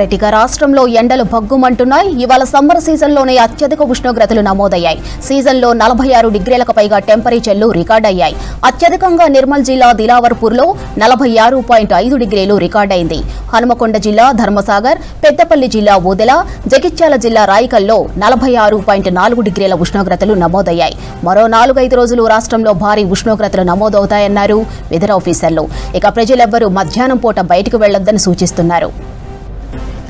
రెడ్డిక రాష్ట్రంలో ఎండలు భగ్గుమంటున్నాయి. ఇవాళ సమ్మర్ సీజన్లోనే అత్యధిక ఉష్ణోగ్రతలు నమోదయ్యాయి. సీజన్లో 46 డిగ్రీలకు పైగా టెంపరేచర్లు రికార్డయ్యాయి. అత్యధికంగా నిర్మల్ జిల్లా దిలావర్పూర్లో 46.5 డిగ్రీలు రికార్డైంది. హనుమకొండ జిల్లా ధర్మసాగర్, పెద్దపల్లి జిల్లా ఊదెల, జగిత్యాల జిల్లా రాయికల్లో 46.4 డిగ్రీల ఉష్ణోగ్రతలు నమోదయ్యాయి. మరో 4-5 రోజులు రాష్ట్రంలో భారీ ఉష్ణోగ్రతలు నమోదవుతాయన్నారు వెదర్ ఆఫీసర్లు. ఇక ప్రజలెవ్వరూ మధ్యాహ్నం పూట బయటకు వెళ్లొద్దని సూచిస్తున్నారు.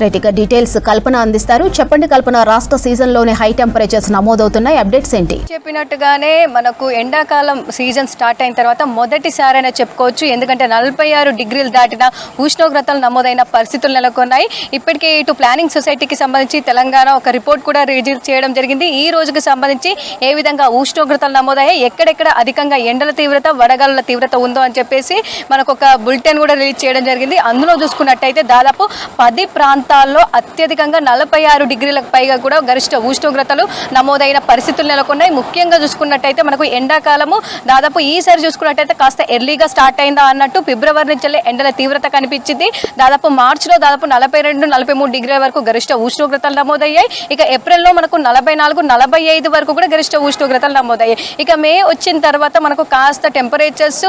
రైట్, డీటెయిల్స్ కల్పన అందిస్తారు. చెప్పండి కల్పన, రాష్ట్ర సీజన్లోనే హై టెంపరేచర్స్ నమోదవుతున్నాయి, అప్డేట్స్ ఏంటి? చెప్పినట్టుగానే మనకు ఎండాకాలం సీజన్ స్టార్ట్ అయిన తర్వాత మొదటిసారైనా చెప్పుకోవచ్చు. ఎందుకంటే 46 డిగ్రీలు దాటిన ఉష్ణోగ్రతలు నమోదైన పరిస్థితులు నెలకొన్నాయి. ఇప్పటికే ఇటు ప్లానింగ్ సొసైటీకి సంబంధించి తెలంగాణ ఒక రిపోర్ట్ కూడా రిలీజ్ చేయడం జరిగింది. ఈ రోజుకి సంబంధించి ఏ విధంగా ఉష్ణోగ్రతలు నమోదయ్యాయి, ఎక్కడెక్కడ అధికంగా ఎండల తీవ్రత, వడగాలుల తీవ్రత ఉందో అని చెప్పేసి మనకు ఒక బులెటిన్ కూడా రిలీజ్ చేయడం జరిగింది. అందులో చూసుకున్నట్టయితే దాదాపు 10 ప్రాంతాల్లో అత్యధికంగా 46 డిగ్రీలకు పైగా కూడా గరిష్ట ఉష్ణోగ్రతలు నమోదైన పరిస్థితులు నెలకొన్నాయి. ముఖ్యంగా చూసుకున్నట్టయితే మనకు ఎండాకాలము దాదాపు ఈసారి చూసుకున్నట్టయితే కాస్త ఎర్లీగా స్టార్ట్ అయిందా అన్నట్టు ఫిబ్రవరి నుంచి ఎండల తీవ్రత కనిపించింది. దాదాపు మార్చిలో దాదాపు 42-43 డిగ్రీల వరకు గరిష్ట ఉష్ణోగ్రతలు నమోదయ్యాయి. ఇక ఏప్రిల్లో మనకు 44-45 వరకు కూడా గరిష్ట ఉష్ణోగ్రతలు నమోదయ్యాయి. ఇక మే వచ్చిన తర్వాత మనకు కాస్త టెంపరేచర్స్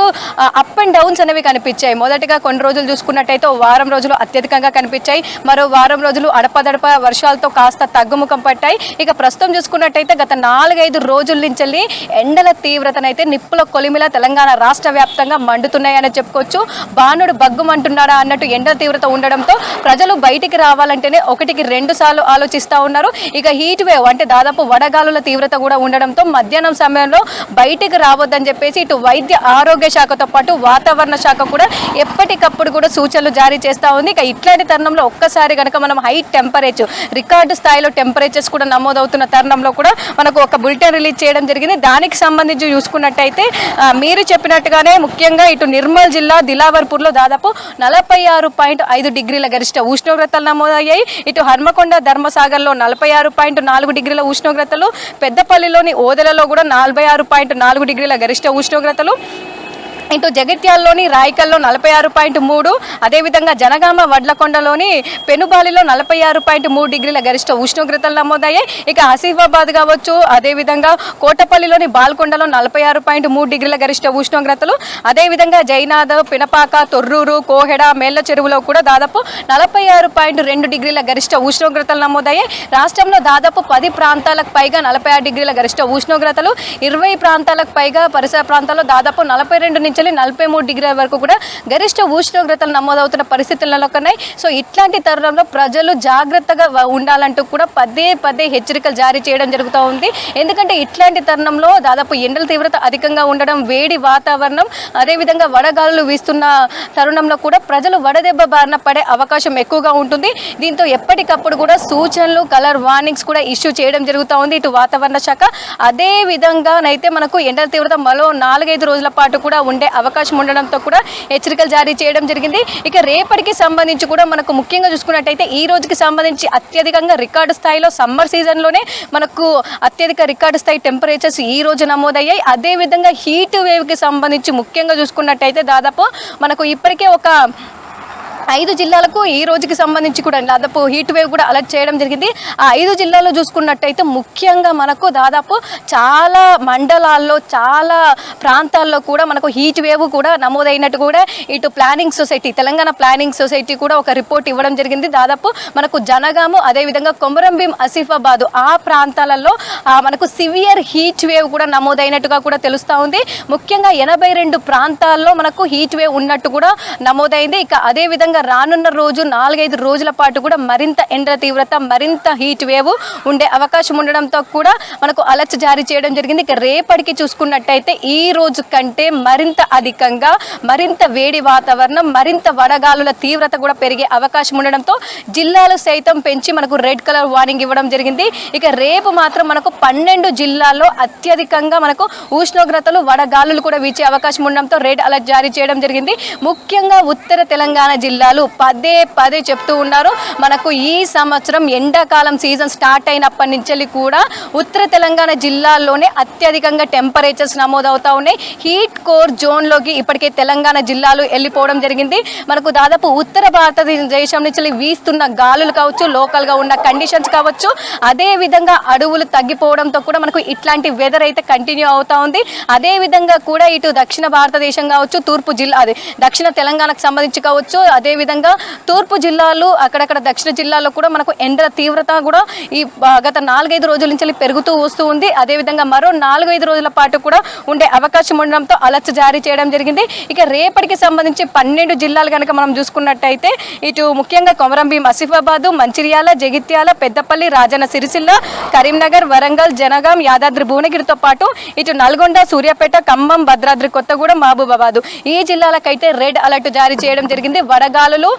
అప్ అండ్ డౌన్స్ అనేవి కనిపించాయి. మొదటిగా కొన్ని రోజులు చూసుకున్నట్టయితే వారం రోజులు అత్యధికంగా కనిపించాయి. మరో వారం రోజులు అడపదడప వర్షాలతో కాస్త తగ్గుముఖం పట్టాయి. ఇక ప్రస్తుతం చూసుకున్నట్టయితే గత 4-5 రోజుల నుంచి ఎండల తీవ్రతనైతే నిప్పుల కొలిమిల తెలంగాణ రాష్ట్ర వ్యాప్తంగా మండుతున్నాయని చెప్పుకోవచ్చు. బాణుడు బగ్గుమంటున్నాడా అన్నట్టు ఎండల తీవ్రత ఉండడంతో ప్రజలు బయటికి రావాలంటేనే 1-2 సార్లు ఆలోచిస్తూ ఉన్నారు. ఇక హీట్ వేవ్ అంటే దాదాపు వడగాలుల తీవ్రత కూడా ఉండడంతో మధ్యాహ్నం సమయంలో బయటికి రావద్దని చెప్పేసి ఇటు వైద్య ఆరోగ్య శాఖతో పాటు వాతావరణ శాఖ కూడా ఎప్పటికప్పుడు కూడా సూచనలు జారీ చేస్తూ ఉంది. ఇక ఇట్లాంటి తరుణంలో ఒక్కసారి కనుక మనం హై టెంపరేచర్ రికార్డు స్థాయిలో టెంపరేచర్స్ కూడా నమోదవుతున్న తరుణంలో కూడా మనకు ఒక బులెటిన్ రిలీజ్ చేయడం జరిగింది. దానికి సంబంధించి చూసుకున్నట్టయితే మీరు చెప్పినట్టుగానే ముఖ్యంగా ఇటు నిర్మల్ జిల్లా దిలావర్పూర్లో దాదాపు 46.5 డిగ్రీల గరిష్ట ఉష్ణోగ్రతలు నమోదయ్యాయి. ఇటు హన్మకొండ ధర్మసాగర్లో 46.4 డిగ్రీల ఉష్ణోగ్రతలు, పెద్దపల్లిలోని ఓదెలలో కూడా 46.4 డిగ్రీల గరిష్ట ఉష్ణోగ్రతలు, ఇటు జగిత్యాల్లోని రాయికల్లో 46.3, అదేవిధంగా జనగామ వడ్లకొండలోని పెనుబాలిలో 46.3 డిగ్రీల గరిష్ట ఉష్ణోగ్రతలు నమోదయ్యాయి. ఇక ఆసిఫాబాద్ కావచ్చు, అదేవిధంగా కోటపల్లిలోని బాల్కొండలో 46.3 డిగ్రీల గరిష్ట ఉష్ణోగ్రతలు, అదేవిధంగా జైనాథ్, పినపాక, తొర్రూరు, కోహెడ, మేళ్ల చెరువులో కూడా దాదాపు 46.2 డిగ్రీల గరిష్ట ఉష్ణోగ్రతలు నమోదయ్యాయి. రాష్ట్రంలో దాదాపు 10 ప్రాంతాలకు పైగా 46 డిగ్రీల గరిష్ట ఉష్ణోగ్రతలు, 20 ప్రాంతాలకు పైగా పరిసర ప్రాంతాల్లో దాదాపు 42 నుంచి 43 డిగ్రీల వరకు కూడా గరిష్ట ఉష్ణోగ్రతలు నమోదవుతున్న పరిస్థితులు నెలకొన్నాయి. సో ఇట్లాంటి తరుణంలో ప్రజలు జాగ్రత్తగా ఉండాలంటూ కూడా పదే హెచ్చరికలు జారీ చేయడం జరుగుతూ ఉంది. ఎందుకంటే ఇట్లాంటి తరుణంలో దాదాపు ఎండల తీవ్రత అధికంగా ఉండడం, వేడి వాతావరణం, అదేవిధంగా వడగాలులు వీస్తున్న తరుణంలో కూడా ప్రజలు వడదెబ్బ బారిన పడే అవకాశం ఎక్కువగా ఉంటుంది. దీంతో ఎప్పటికప్పుడు కూడా సూచనలు, కలర్ వార్నింగ్స్ కూడా ఇష్యూ చేయడం జరుగుతూ ఉంది ఇటు వాతావరణ శాఖ. అదే విధంగానైతే మనకు ఎండల తీవ్రత మరో 4-5 రోజుల పాటు కూడా ఉండే అవకాశం ఉండడంతో కూడా హెచ్చరికలు జారీ చేయడం జరిగింది. ఇక రేపటికి సంబంధించి కూడా మనకు ముఖ్యంగా చూసుకున్నట్టయితే ఈ రోజుకి సంబంధించి అత్యధికంగా రికార్డు స్థాయిలో సమ్మర్ సీజన్లోనే మనకు అత్యధిక రికార్డు స్థాయి టెంపరేచర్స్ ఈ రోజు నమోదయ్యాయి. అదేవిధంగా హీట్ వేవ్కి సంబంధించి ముఖ్యంగా చూసుకున్నట్టయితే దాదాపు మనకు ఇప్పటికే ఒక 5 జిల్లాలకు ఈ రోజుకి సంబంధించి కూడా దాదాపు హీట్ వేవ్ కూడా అలర్ట్ చేయడం జరిగింది. ఆ 5 జిల్లాల్లో చూసుకున్నట్టయితే ముఖ్యంగా మనకు దాదాపు చాలా మండలాల్లో, చాలా ప్రాంతాల్లో కూడా మనకు హీట్ వేవ్ కూడా నమోదైనట్టు కూడా ఇటు planning society, Telangana planning society కూడా ఒక రిపోర్ట్ ఇవ్వడం జరిగింది. దాదాపు మనకు జనగాము, అదేవిధంగా కొమరంభీం, ఆసిఫాబాద్ ఆ ప్రాంతాలలో మనకు సివియర్ హీట్ వేవ్ కూడా నమోదైనట్టుగా కూడా తెలుస్తూ ఉంది. ముఖ్యంగా 82 ప్రాంతాల్లో మనకు హీట్ వేవ్ ఉన్నట్టు కూడా నమోదైంది. ఇక అదేవిధంగా రానున్న రోజు 4-5 రోజుల పాటు కూడా మరింత ఎండల తీవ్రత, మరింత హీట్ వేవ్ ఉండే అవకాశం ఉండడంతో కూడా మనకు అలర్ట్ జారీ చేయడం జరిగింది. ఇక రేపటికి చూసుకున్నట్టయితే ఈ రోజు కంటే మరింత అధికంగా, మరింత వేడి వాతావరణం, మరింత వడగాలుల తీవ్రత కూడా పెరిగే అవకాశం ఉండడంతో జిల్లాలు సైతం పెంచి మనకు రెడ్ కలర్ వార్నింగ్ ఇవ్వడం జరిగింది. ఇక రేపు మాత్రం మనకు 12 జిల్లాల్లో అత్యధికంగా మనకు ఉష్ణోగ్రతలు, వడగాలులు కూడా వీచే అవకాశం ఉండడంతో రెడ్ అలర్ట్ జారీ చేయడం జరిగింది. ముఖ్యంగా ఉత్తర తెలంగాణ జిల్లా జిల్లాలు పదే పదే చెప్తూ ఉన్నారు. మనకు ఈ సంవత్సరం ఎండాకాలం సీజన్ స్టార్ట్ అయినప్పటి నుంచి కూడా ఉత్తర తెలంగాణ జిల్లాల్లోనే అత్యధికంగా టెంపరేచర్స్ నమోదవుతా ఉన్నాయి. హీట్ కోర్ జోన్లోకి ఇప్పటికే తెలంగాణ జిల్లాలు వెళ్ళిపోవడం జరిగింది. మనకు దాదాపు ఉత్తర భారతదేశం నుంచి వీస్తున్న గాలులు కావచ్చు, లోకల్గా ఉన్న కండిషన్స్ కావచ్చు, అదే విధంగా అడవులు తగ్గిపోవడంతో కూడా మనకు ఇట్లాంటి వెదర్ అయితే కంటిన్యూ అవుతా ఉంది. అదే విధంగా కూడా ఇటు దక్షిణ భారతదేశం కావచ్చు, తూర్పు జిల్లా అదే దక్షిణ తెలంగాణకు సంబంధించి కావచ్చు, అదే విధంగా తూర్పు జిల్లాలు అక్కడక్కడ దక్షిణ జిల్లాలో కూడా మనకు ఎండల తీవ్రత కూడా ఈ గత 4-5 రోజుల నుంచి పెరుగుతూ వస్తూ ఉంది. అదేవిధంగా మరో 4-5 రోజుల పాటు కూడా ఉండే అవకాశం ఉండడంతో అలర్ట్ జారీ చేయడం జరిగింది. ఇక రేపటికి సంబంధించి 12 జిల్లాలు కనుక మనం చూసుకున్నట్టయితే ఇటు ముఖ్యంగా కొమరంభీం, ఆసిఫాబాద్, మంచిర్యాల, జగిత్యాల, పెద్దపల్లి, రాజన్న సిరిసిల్ల, కరీంనగర్, వరంగల్, జనగాం, యాదాద్రి భువనగిరితో పాటు ఇటు నల్గొండ, సూర్యాపేట, ఖమ్మం, భద్రాద్రి కొత్తగూడెం, మహబూబాబాద్ ఈ జిల్లాలకైతే రెడ్ అలర్ట్ జారీ చేయడం జరిగింది. వడగాలులు,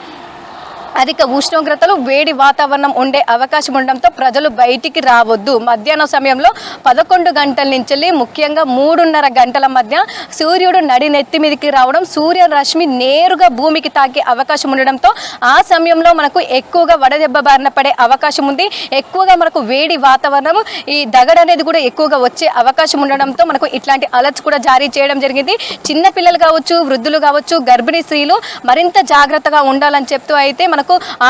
అధిక ఉష్ణోగ్రతలు, వేడి వాతావరణం ఉండే అవకాశం ఉండడంతో ప్రజలు బయటికి రావద్దు. మధ్యాహ్నం సమయంలో 11 గంటల నుంచి ముఖ్యంగా 3:30 గంటల మధ్య సూర్యుడు నడినెత్తి మీదకి రావడం, సూర్యరశ్మి నేరుగా భూమికి తాకే అవకాశం ఉండడంతో ఆ సమయంలో మనకు ఎక్కువగా వడదెబ్బ బారిన పడే అవకాశం ఉంది. ఎక్కువగా మనకు వేడి వాతావరణం, ఈ దగడు అనేది కూడా ఎక్కువగా వచ్చే అవకాశం ఉండడంతో మనకు ఇట్లాంటి అలర్ట్స్ కూడా జారీ చేయడం జరిగింది. చిన్న పిల్లలు కావచ్చు, వృద్ధులు కావచ్చు, గర్భిణీ స్త్రీలు మరింత జాగ్రత్తగా ఉండాలని చెప్తూ అయితే మనకు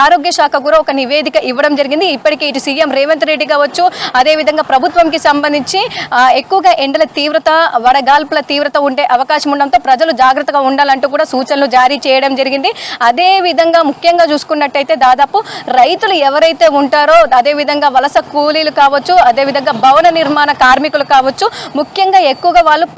ఆరోగ్య శాఖ కూడా ఒక నివేదిక ఇవ్వడం జరిగింది. ఇప్పటికే ఇటు సీఎం రేవంత్ రెడ్డి కావచ్చు, అదేవిధంగా ప్రభుత్వంకి సంబంధించి ఎక్కువగా ఎండల తీవ్రత, వడగాల్పుల తీవ్రత ఉండే అవకాశం ఉండడంతో ప్రజలు జాగ్రత్తగా ఉండాలంటూ కూడా సూచనలు జారీ చేయడం జరిగింది. అదేవిధంగా ముఖ్యంగా చూసుకున్నట్టయితే దాదాపు రైతులు ఎవరైతే ఉంటారో, అదేవిధంగా వలస కూలీలు కావచ్చు, అదేవిధంగా భవన నిర్మాణ కార్మికులు కావచ్చు, ముఖ్యంగా ఎక్కువగా వాళ్ళు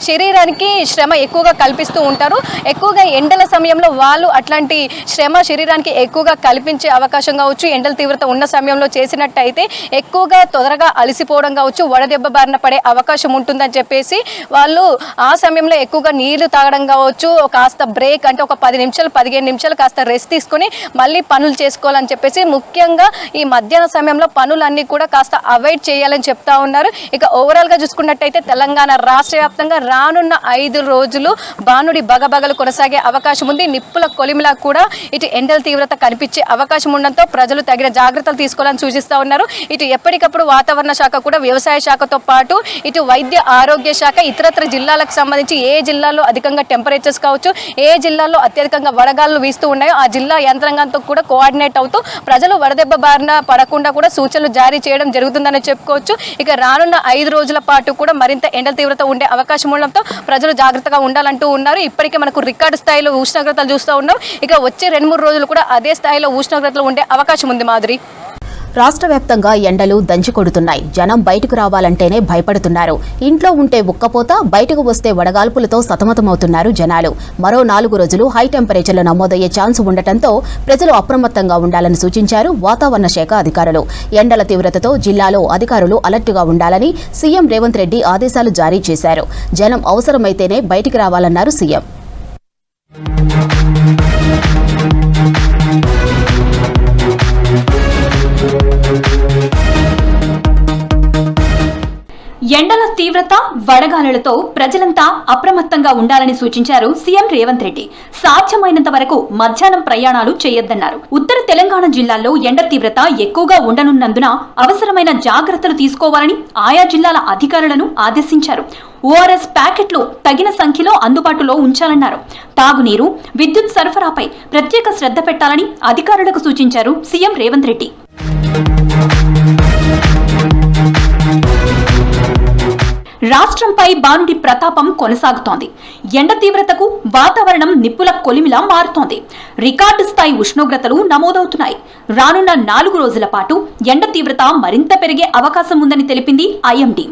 శరీరానికి శ్రమ ఎక్కువగా కల్పిస్తూ ఉంటారు. ఎక్కువగా ఎండల సమయంలో వాళ్ళు అట్లాంటి శ్రమ శరీరానికి ఎక్కువగా కల్పించే అవకాశం కావచ్చు, ఎండల తీవ్రత ఉన్న సమయంలో చేసినట్టయితే ఎక్కువగా తొందరగా అలసిపోవడం కావచ్చు, వడదెబ్బ బారిన పడే అవకాశం ఉంటుందని చెప్పేసి వాళ్ళు ఆ సమయంలో ఎక్కువగా నీళ్లు తాగడం కావచ్చు, కాస్త బ్రేక్ అంటే ఒక 10 నిమిషాలు 15 నిమిషాలు కాస్త రెస్ట్ తీసుకొని మళ్ళీ పనులు చేసుకోవాలని చెప్పేసి ముఖ్యంగా ఈ మధ్యాహ్న సమయంలో పనులన్నీ కూడా కాస్త అవాయిడ్ చేయాలని చెప్తా ఉన్నారు. ఇక ఓవరాల్గా చూసుకున్నట్టయితే తెలంగాణ రాష్ట్ర వ్యాప్తంగా రానున్న 5 రోజులు బానుడి బగబగలు కొనసాగే అవకాశం ఉంది. నిప్పుల కొలిమిలా కూడా ఇటు ఎండల తీవ్రత కనిపించే అవకాశం ఉండడంతో ప్రజలు తగిన జాగ్రత్తలు తీసుకోవాలని సూచిస్తూ ఉన్నారు. ఇటు ఎప్పటికప్పుడు వాతావరణ శాఖ కూడా వ్యవసాయ శాఖతో పాటు ఇటు వైద్య ఆరోగ్య శాఖ ఇతరత్ర జిల్లాలకు సంబంధించి ఏ జిల్లాలో అధికంగా టెంపరేచర్స్ కావచ్చు, ఏ జిల్లాలో అత్యధికంగా వడగాలు వీస్తూ ఉన్నాయో ఆ జిల్లా యంత్రాంగంతో కూడా కోఆర్డినేట్ అవుతూ ప్రజలు వడదెబ్బ బారిన పడకుండా కూడా సూచనలు జారీ చేయడం జరుగుతుందని చెప్పుకోవచ్చు. ఇక రానున్న 5 రోజుల పాటు కూడా మరింత ఎండల తీవ్రత ఉండే అవకాశం ఉండడంతో ప్రజలు జాగ్రత్తగా ఉండాలంటూ ఉన్నారు. ఇప్పటికే మనకు రికార్డు స్థాయిలో ఉష్ణోగ్రతలు చూస్తూ ఉన్నాం. ఇక వచ్చే 2-3 రోజులు కూడా అదే స్థాయిలో ఉష్ణోగ్రతలు ఉండే అవకాశం ఉంది. మాధురి, రాష్ట్ర వ్యాప్తంగా ఎండలు దంచి కొడుతున్నాయి. జనం బయటకు రావాలంటేనే భయపడుతున్నారు. ఇంట్లో ఉంటే ఉక్కపోత, బయటకు వస్తే వడగాల్పులతో సతమతమవుతున్నారు జనాలు. మరో 4 రోజులు హై టెంపరేచర్లు నమోదయ్యే ఛాన్స్ ఉండటంతో ప్రజలు అప్రమత్తంగా ఉండాలని సూచించారు వాతావరణ శాఖ అధికారులు. ఎండల తీవ్రతతో జిల్లాలో అధికారులు అలర్టుగా ఉండాలని సీఎం రేవంత్ రెడ్డి ఆదేశాలు జారీ చేశారు. జనం అవసరమైతేనే బయటికి రావాలన్నారు సీఎం. ఎండల తీవ్రత, వడగాలులతో ప్రజలంతా అప్రమత్తంగా ఉండాలని సూచించారు సీఎం రేవంత్ రెడ్డి. సాధ్యమైనంత వరకు మధ్యాహ్నం ప్రయాణాలు చేయొద్దన్నారు. ఉత్తర తెలంగాణ జిల్లాల్లో ఎండ తీవ్రత ఎక్కువగా ఉండనున్నందున అవసరమైన జాగ్రత్తలు తీసుకోవాలని ఆయా జిల్లాల అధికారులను ఆదేశించారు. ఓఆర్ఎస్ ప్యాకెట్లు తగిన సంఖ్యలో అందుబాటులో ఉంచాలన్నారు. తాగునీరు, విద్యుత్ సరఫరాపై ప్రత్యేక శ్రద్ధ పెట్టాలని అధికారులకు సూచించారు సీఎం రేవంత్ రెడ్డి. రాష్ట్రంపై బానుడి ప్రతాపం కొనసాగుతోంది. ఎండ తీవ్రతకు వాతావరణం నిప్పుల కొలిమిలా మారుతోంది. రికార్డు స్థాయి ఉష్ణోగ్రతలు నమోదవుతున్నాయి. రానున్న 4 రోజుల పాటు ఎండ తీవ్రత మరింత పెరిగే అవకాశం ఉందని తెలిపింది ఐఎండీ.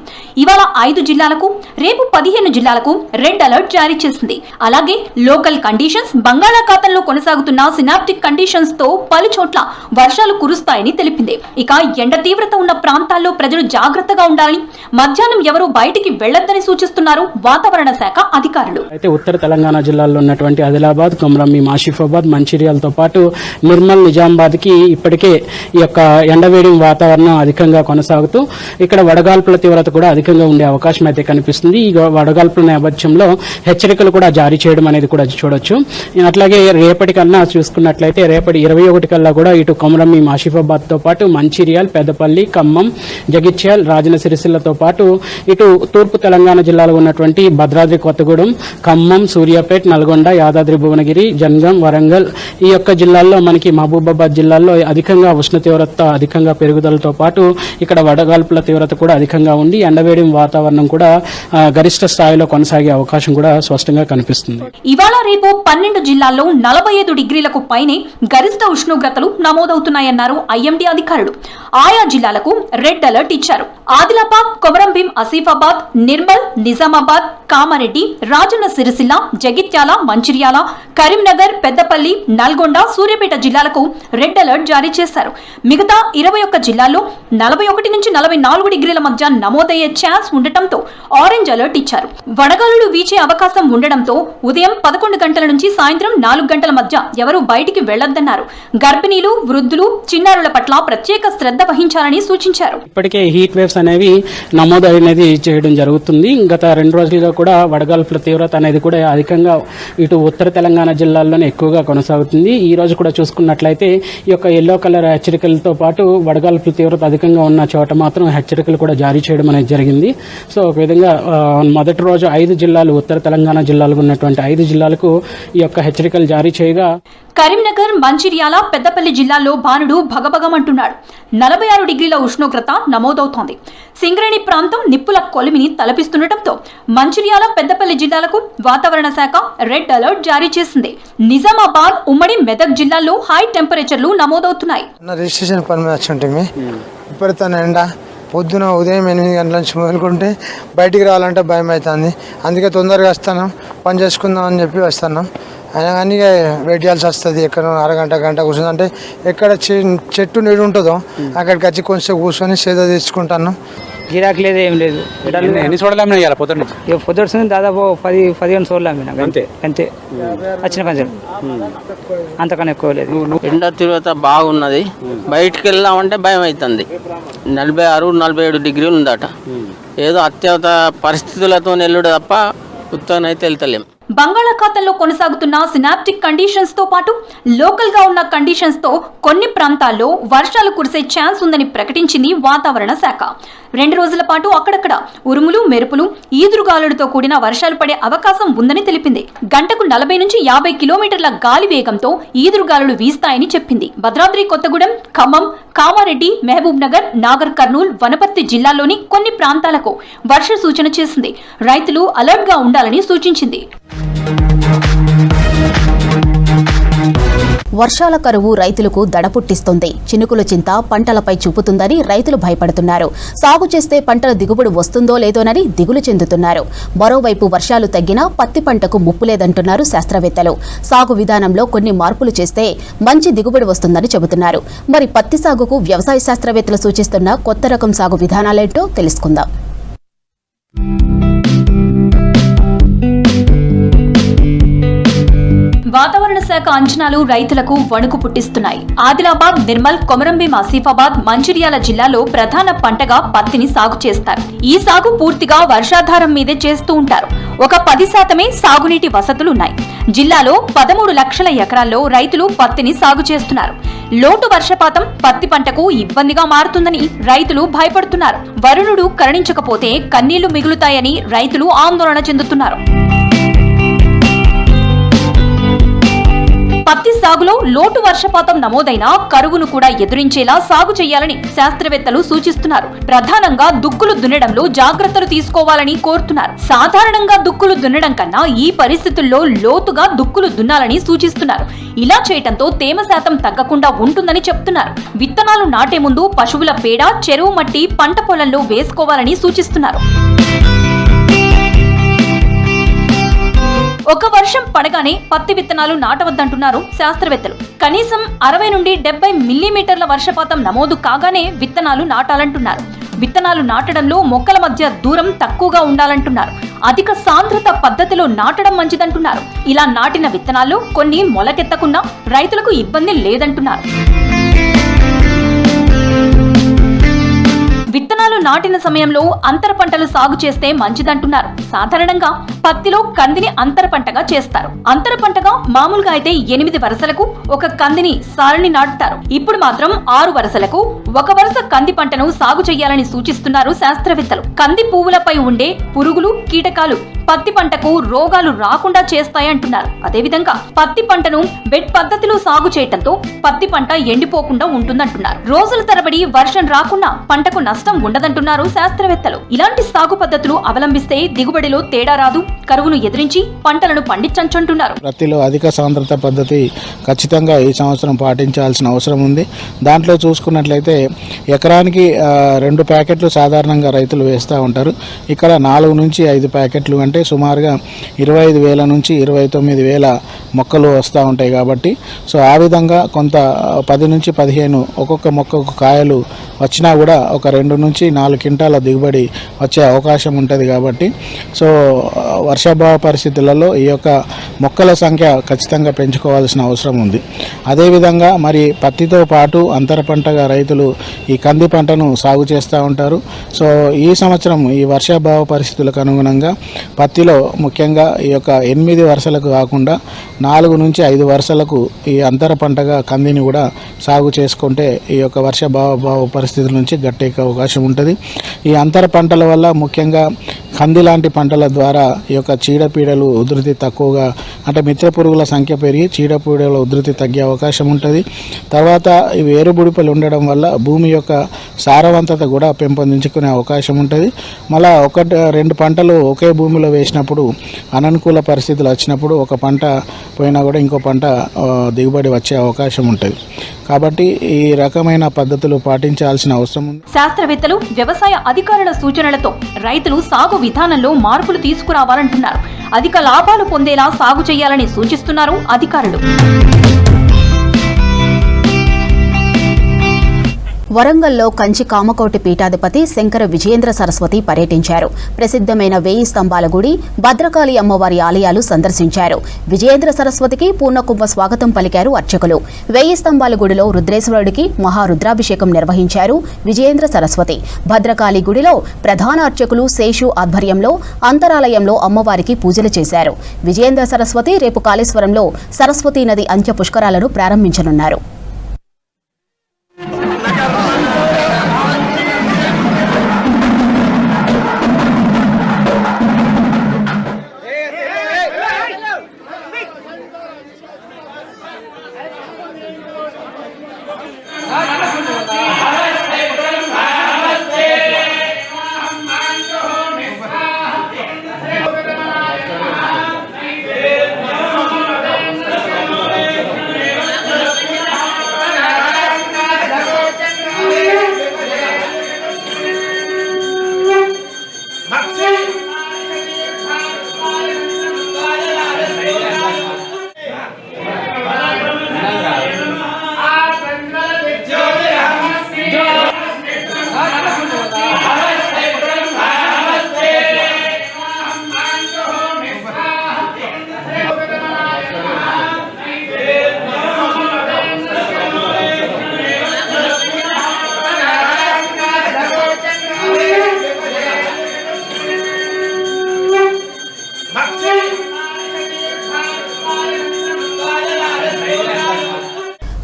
ఇవాళ 5 జిల్లాలకు, రేపు 15 జిల్లాలకు రెడ్ అలర్ట్ జారీ చేసింది. అలాగే లోకల్ కండిషన్స్, బంగాళాఖాతంలో కొనసాగుతున్న సినాప్టిక్ కండిషన్స్ తో పలు చోట్ల వర్షాలు కురుస్తాయని తెలిపింది. ఇక ఎండ తీవ్రత ఉన్న ప్రాంతాల్లో ప్రజలు జాగ్రత్తగా ఉండాలని, మధ్యాహ్నం ఎవరూ బయటికి వెళ్లొద్దని సూచిస్తున్నారు వాతావరణ శాఖ అధికారులు. అయితే ఉత్తర తెలంగాణ జిల్లాల్లో ఉన్నటువంటి ఆదిలాబాద్, కొమరంభీం, ఆసిఫాబాద్, మంచిర్యాలతో పాటు నిర్మల్, నిజామాబాద్ కి ఇప్పటికే ఈ యొక్క ఎండవేడి వాతావరణం అధికంగా కొనసాగుతూ ఇక్కడ వడగాల్పుల తీవ్రత కూడా అధికంగా ఉండే అవకాశం అయితే కనిపిస్తుంది. ఈ వడగాల్పుల నేపథ్యంలో హెచ్చరికలు కూడా జారీ చేయడం అనేది కూడా చూడొచ్చు. అట్లాగే రేపటి కన్నా చూసుకున్నట్లయితే రేపటి 21 కల్లా కూడా ఇటు కొమరంభీం ఆసిఫాబాద్ తో పాటు మంచిర్యాల్, పెద్దపల్లి, ఖమ్మం, జగిత్యాల్, రాజన్న సిరిసిల్లతో పాటు ఇటు తూర్పు తెలంగాణ జిల్లాలో ఉన్నటువంటి భద్రాద్రి కొత్తగూడెం, ఖమ్మం, సూర్యాపేట్, నల్గొండ, యాదాద్రి భువనగిరి, జనగాం, వరంగల్ ఈ యొక్క జిల్లాల్లో మనకి మహబూబాబాద్ జిల్లాల్లో అధికంగా ఉష్ణ తీవ్రత అధికంగా పెరుగుదలతో పాటు ఇక్కడ వడగాల్పుల తీవ్రత కూడా అధికంగా ఉండి ఎండవేడి వాతావరణం కూడా గరిష్ట స్థాయిలో కొనసాగే అవకాశం కూడా స్పష్టంగా కనిపిస్తుంది. ఇవాళ రేపు 12 జిల్లాల్లో 45 డిగ్రీలకు పైనే గరిష్ట ఉష్ణోగ్రతలు నమోదవుతున్నాయన్నారు ఐఎండీ అధికారులు. ఆయా జిల్లాలకు రెడ్ అలర్ట్ ఇచ్చారు. ఆదిలాబాద్, కొమరంభీం, ఆసిఫాబాద్, నిర్మల్, నిజామాబాద్, కామారెడ్డి, రాజన్న సిరిసిల్ల, జగిత్యాల, మంచిర్యాల, కరీంనగర్, పెద్దపల్లి, నల్గొండ, సూర్యాపేట జిల్లాలకు రెడ్ అలర్ట్ జారీ చేశారు. మిగతా 21 జిల్లాల్లో 41 నుంచి 44 డిగ్రీల మధ్య నమోదయ్యే ఛాన్స్ ఉండటంతో ఆరెంజ్ అలర్ట్ ఇచ్చారు. వడగాలులు వీచే అవకాశం ఉండడంతో ఉదయం 11 గంటల నుంచి సాయంత్రం 4 గంటల మధ్య ఎవరూ బయటికి వెళ్లొద్దన్నారు. గర్భిణీలు, వృద్ధులు, చిన్నారుల పట్ల ప్రత్యేక శ్రద్ధ వహించాలని సూచించారు. ఇప్పటికే హీట్ వేవ్స్ అనేవి నమోదు అనేది చేయడం జరుగుతుంది. గత 2 రోజులుగా కూడా వడగాల్పుల తీవ్రత అనేది కూడా అధికంగా ఇటు ఉత్తర తెలంగాణ జిల్లాల్లోనే ఎక్కువగా కొనసాగుతుంది. ఈ రోజు కూడా చూసుకున్నట్లయితే ఈ యొక్క ఎల్లో కలర్ హెచ్చరికలతో పాటు వడగాల్పుల తీవ్రత అధికంగా ఉన్న చోట మాత్రం హెచ్చరికలు కూడా జారీ చేయడం అనేది జరిగింది. సో ఒక విధంగా మొదటి రోజు 5 జిల్లాలు ఉత్తర తెలంగాణ జిల్లాలు ఉన్నటువంటి 5 జిల్లాలకు ఈ యొక్క హెచ్చరికలు జారీ చేయగా కరీంనగర్, మంచిర్యాల, పెద్దపల్లి జిల్లాల్లో భానుడు భగభగమంటున్నాడు. 46 డిగ్రీల ఉష్ణోగ్రత నమోదవుతోంది. సింగరేణి ప్రాంతం నిప్పుల కొలిమిని తలపిస్తుండటంతో మంచిర్యాల, పెద్దపల్లి జిల్లాలకు వాతావరణ శాఖ రెడ్ అలర్ట్ జారీ చేసింది. నిజామాబాద్, ఉమ్మడి మెదక్ జిల్లాల్లో హై టెంపరేచర్లు నమోదవుతున్నాయి. రిజిస్ట్రేషన్ పని మీద వచ్చి విపరీతమైన ఎండ పొద్దున ఉదయం 8 గంటల నుంచి మొదలుకుంటే బయటికి రావాలంటే భయం అవుతుంది. అందుకే తొందరగా వస్తున్నాం, పని చేసుకుందాం అని చెప్పి వస్తున్నాం. అయినా కానీ వెయిట్ చేయాల్సి వస్తుంది. ఎక్కడ అరగంట గంట కూర్చుంది అంటే ఎక్కడ చెట్టు నీడు ఉంటుందో అక్కడికి వచ్చి కొంచెం కూర్చొని సేద తెచ్చుకుంటున్నాం. గిరాకీ లేదు, ఏం లేదు. ఎన్ని చోట్ల అమ్మినా పొద్దున్న దాదాపు 10-15 చోట్ల అమ్మినా అంతే అంతే వచ్చిన కొంచెం, అంతకన్నా ఎక్కువ లేదు. ఎండ తీవ్రత బాగున్నది. బయటికి వెళ్దామంటే భయం అవుతుంది. 46-47 డిగ్రీలు ఉందట. ఏదో అత్యవత పరిస్థితులతో నెల్లుడు తప్ప ఉత్తనైతే వెళ్తలేం. బంగాళాఖాతంలో కొనసాగుతున్న సినాప్టిక్ కండిషన్స్ తో పాటు లోకల్ గా ఉన్న కండిషన్స్ తో కొన్ని ప్రాంతాల్లో వర్షాలు కురిసే ఛాన్స్ ఉందని ప్రకటించింది వాతావరణ శాఖ. 2 రోజుల పాటు అక్కడక్కడ ఉరుములు, మెరుపులు, ఈదురుగాలులతో కూడిన వర్షాలు పడే అవకాశం ఉందని తెలిపింది. గంటకు 40 నుంచి 50 కిలోమీటర్ల గాలి వేగంతో ఈదురుగాలులు వీస్తాయని చెప్పింది. భద్రాద్రి కొత్తగూడెం, ఖమ్మం, కామారెడ్డి, మహబూబ్ నగర్, నాగర్ కర్నూల్, వనపర్తి జిల్లాల్లోని కొన్ని ప్రాంతాలకు వర్ష సూచన చేసింది. రైతులు అలర్ట్ గా ఉండాలని సూచించింది. వర్షాల కరువు రైతులకు దడపుట్టిస్తుంది. చినుకుల చింత పంటలపై చూపుతుందని రైతులు భయపడుతున్నారు. సాగు చేస్తే పంటల దిగుబడి వస్తుందో లేదోనని దిగులు చెందుతున్నారు. మరోవైపు వర్షాలు తగ్గినా పత్తి పంటకు ముప్పు లేదంటున్నారు శాస్త్రవేత్తలు. సాగు విధానంలో కొన్ని మార్పులు చేస్తే మంచి దిగుబడి వస్తుందని చెబుతున్నారు. మరి పత్తి సాగుకు వ్యవసాయ శాస్త్రవేత్తలు సూచిస్తున్న కొత్త రకం సాగు విధానాలేంటో తెలుసుకుందాం. వాతావరణ శాఖ అంచనాలు రైతులకు వణుకు పుట్టిస్తున్నాయి. ఆదిలాబాద్, నిర్మల్, కొమరంభీం, ఆసిఫాబాద్, మంచిర్యాల జిల్లాలో ప్రధాన పంటగా పత్తిని సాగు చేస్తారు. ఈ సాగు పూర్తిగా వర్షాధారం మీదే చేస్తూ ఉంటారు. ఒక 10% సాగునీటి వసతులున్నాయి. జిల్లాలో 13 లక్షల ఎకరాల్లో రైతులు పత్తిని సాగు చేస్తున్నారు. లోటు వర్షపాతం పత్తి పంటకు ఇబ్బందిగా మారుతుందని రైతులు భయపడుతున్నారు. వరుణుడు కరుణించకపోతే కన్నీళ్లు మిగులుతాయని రైతులు ఆందోళన చెందుతున్నారు. పత్తి సాగులో లోటు వర్షపాతం నమోదైనా కరువును కూడా ఎదురించేలా సాగు చేయాలని శాస్త్రవేత్తలు సూచిస్తున్నారు. ప్రధానంగా దుక్కులు దున్నడంలో జాగ్రత్తలు తీసుకోవాలని కోరుతున్నారు. సాధారణంగా దుక్కులు దున్నడం కన్నా ఈ పరిస్థితుల్లో లోతుగా దుక్కులు దున్నాలని సూచిస్తున్నారు. ఇలా చేయటంతో తేమ శాతం తగ్గకుండా ఉంటుందని చెప్తున్నారు. విత్తనాలు నాటే ముందు పశువుల పేడ, చెరువు మట్టి పంట పొలంలో వేసుకోవాలని సూచిస్తున్నారు. ఒక వర్షం పడగానే పత్తి విత్తనాలు నాటవద్దంటున్నారు శాస్త్రవేత్తలు. కనీసం 60 నుండి 70 మిల్లీమీటర్ల వర్షపాతం నమోదు కాగానే విత్తనాలు నాటాలంటున్నారు. విత్తనాలు నాటడంలో మొక్కల మధ్య దూరం తక్కువగా ఉండాలంటున్నారు. అధిక సాంద్రత పద్ధతిలో నాటడం మంచిదంటున్నారు. ఇలా నాటిన విత్తనాల్లో కొన్ని మొలకెత్తకున్నా రైతులకు ఇబ్బంది లేదంటున్నారు. విత్తనాలు నాటిన సమయంలో అంతర పంటలు సాగు చేస్తే మంచిదంటున్నారు. సాధారణంగా పత్తిలో కందిని అంతర పంటగా చేస్తారు. అంతర పంటగా మామూలుగా అయితే 8 వరుసలకు ఒక కందిని సారని నాటుతారు. ఇప్పుడు మాత్రం 6 వరుసలకు ఒక వరుస కంది పంటను సాగు చేయాలని సూచిస్తున్నారు శాస్త్రవేత్తలు. కంది పువ్వులపై ఉండే పురుగులు, కీటకాలు పత్తి పంటకు రోగాలు రాకుండా చేస్తాయంటున్నారు. అదేవిధంగా పత్తి పంటను బెడ్ పద్ధతిలో సాగు చేయటంతో పత్తి పంట ఎండిపోకుండా ఉంటుందంటున్నారు. రోజుల తరబడి వర్షం రాకుండా పంటకు నష్టం ఉండదంటున్నారు శాస్త్రవేత్తలు. ఇలాంటి సాగు పద్ధతులు అవలంబిస్తే దిగుబడిలో తేడా రాదు, కరువును ఎదిరించి పంటలను పండించంటున్నారు. పత్తిలో అధిక సాంద్రత పద్ధతి ఖచ్చితంగా ఈ సంవత్సరం పాటించాల్సిన అవసరం ఉంది. దాంట్లో చూసుకున్నట్లయితే ఎకరానికి 2 ప్యాకెట్లు సాధారణంగా రైతులు వేస్తూ ఉంటారు. ఇక్కడ 4 నుంచి 5 ప్యాకెట్లు అంటే సుమారుగా 25,000 నుంచి 29,000 మొక్కలు వస్తూ ఉంటాయి. కాబట్టి సో ఆ విధంగా కొంత 10 నుంచి 15 ఒక్కొక్క మొక్కకు కాయలు వచ్చినా కూడా ఒక 2 నుంచి 4 క్వింటాల దిగుబడి వచ్చే అవకాశం ఉంటుంది. కాబట్టి సో వర్షాభావ పరిస్థితులలో ఈ యొక్క మొక్కల సంఖ్య ఖచ్చితంగా పెంచుకోవాల్సిన అవసరం ఉంది. అదేవిధంగా మరి పత్తితో పాటు అంతర పంటగా రైతులు ఈ కంది పంటను సాగు చేస్తూ ఉంటారు. సో ఈ సంవత్సరం ఈ వర్షాభావ పరిస్థితులకు అనుగుణంగా పత్తిలో ముఖ్యంగా ఈ యొక్క 8 వరుసలకు కాకుండా 4 నుంచి 5 వరుసలకు ఈ అంతర పంటగా కందిని కూడా సాగు చేసుకుంటే ఈ యొక్క వర్షాభావ పరిస్థితుల నుంచి గట్టెక్కే అవకాశం ఉంటుంది. ఈ అంతర పంటల వల్ల ముఖ్యంగా కంది లాంటి పంటల ద్వారా ఈ యొక్క చీడపీడలు ఉధృతి తక్కువగా అంటే మిత్ర పురుగుల సంఖ్య పెరిగి చీడపీడల ఉధృతి తగ్గే అవకాశం ఉంటుంది. తర్వాత ఈ వేరుబుడిపలు ఉండడం వల్ల భూమి యొక్క సారవంతత కూడా పెంపొందించుకునే అవకాశం ఉంటుంది. మళ్ళీ 1-2 పంటలు ఒకే భూమిలో వేసినప్పుడు అననుకూల పరిస్థితులు వచ్చినప్పుడు ఒక పంట పోయినా కూడా ఇంకో పంట దిగుబడి వచ్చే అవకాశం ఉంటుంది. కాబట్టి ఈ రకమైన పద్ధతులు పాటించాల్సిన అవసరం ఉంది. శాస్త్రవేత్తలు, వ్యవసాయ అధికారుల సూచనలతో రైతులు సాగు విధానంలో మార్పులు తీసుకురావాలంటున్నారు. అధిక లాభాలు పొందేలా సాగు చేయాలని సూచిస్తున్నారు అధికారులు. వరంగల్లో కంచి కామకోటి పీఠాధిపతి శంకర విజయేంద్ర సరస్వతి పర్యటించారు. ప్రసిద్ధమైన 1000 స్తంభాల గుడి, భద్రకాళి అమ్మవారి ఆలయాలు సందర్శించారు. విజయేంద్ర సరస్వతికి పూర్ణకుంభ స్వాగతం పలికారు అర్చకులు. 1000 స్తంభాల గుడిలో రుద్రేశ్వరుడికి మహారుద్రాభిషేకం నిర్వహించారు విజయేంద్ర సరస్వతి. భద్రకాళి గుడిలో ప్రధాన అర్చకులు శేషు ఆధ్వర్యంలో అంతరాలయంలో అమ్మవారికి పూజలు చేశారు. విజయేంద్ర సరస్వతి రేపు కాళేశ్వరంలో సరస్వతీ నది అంత్య పుష్కరాలను ప్రారంభించనున్నారు.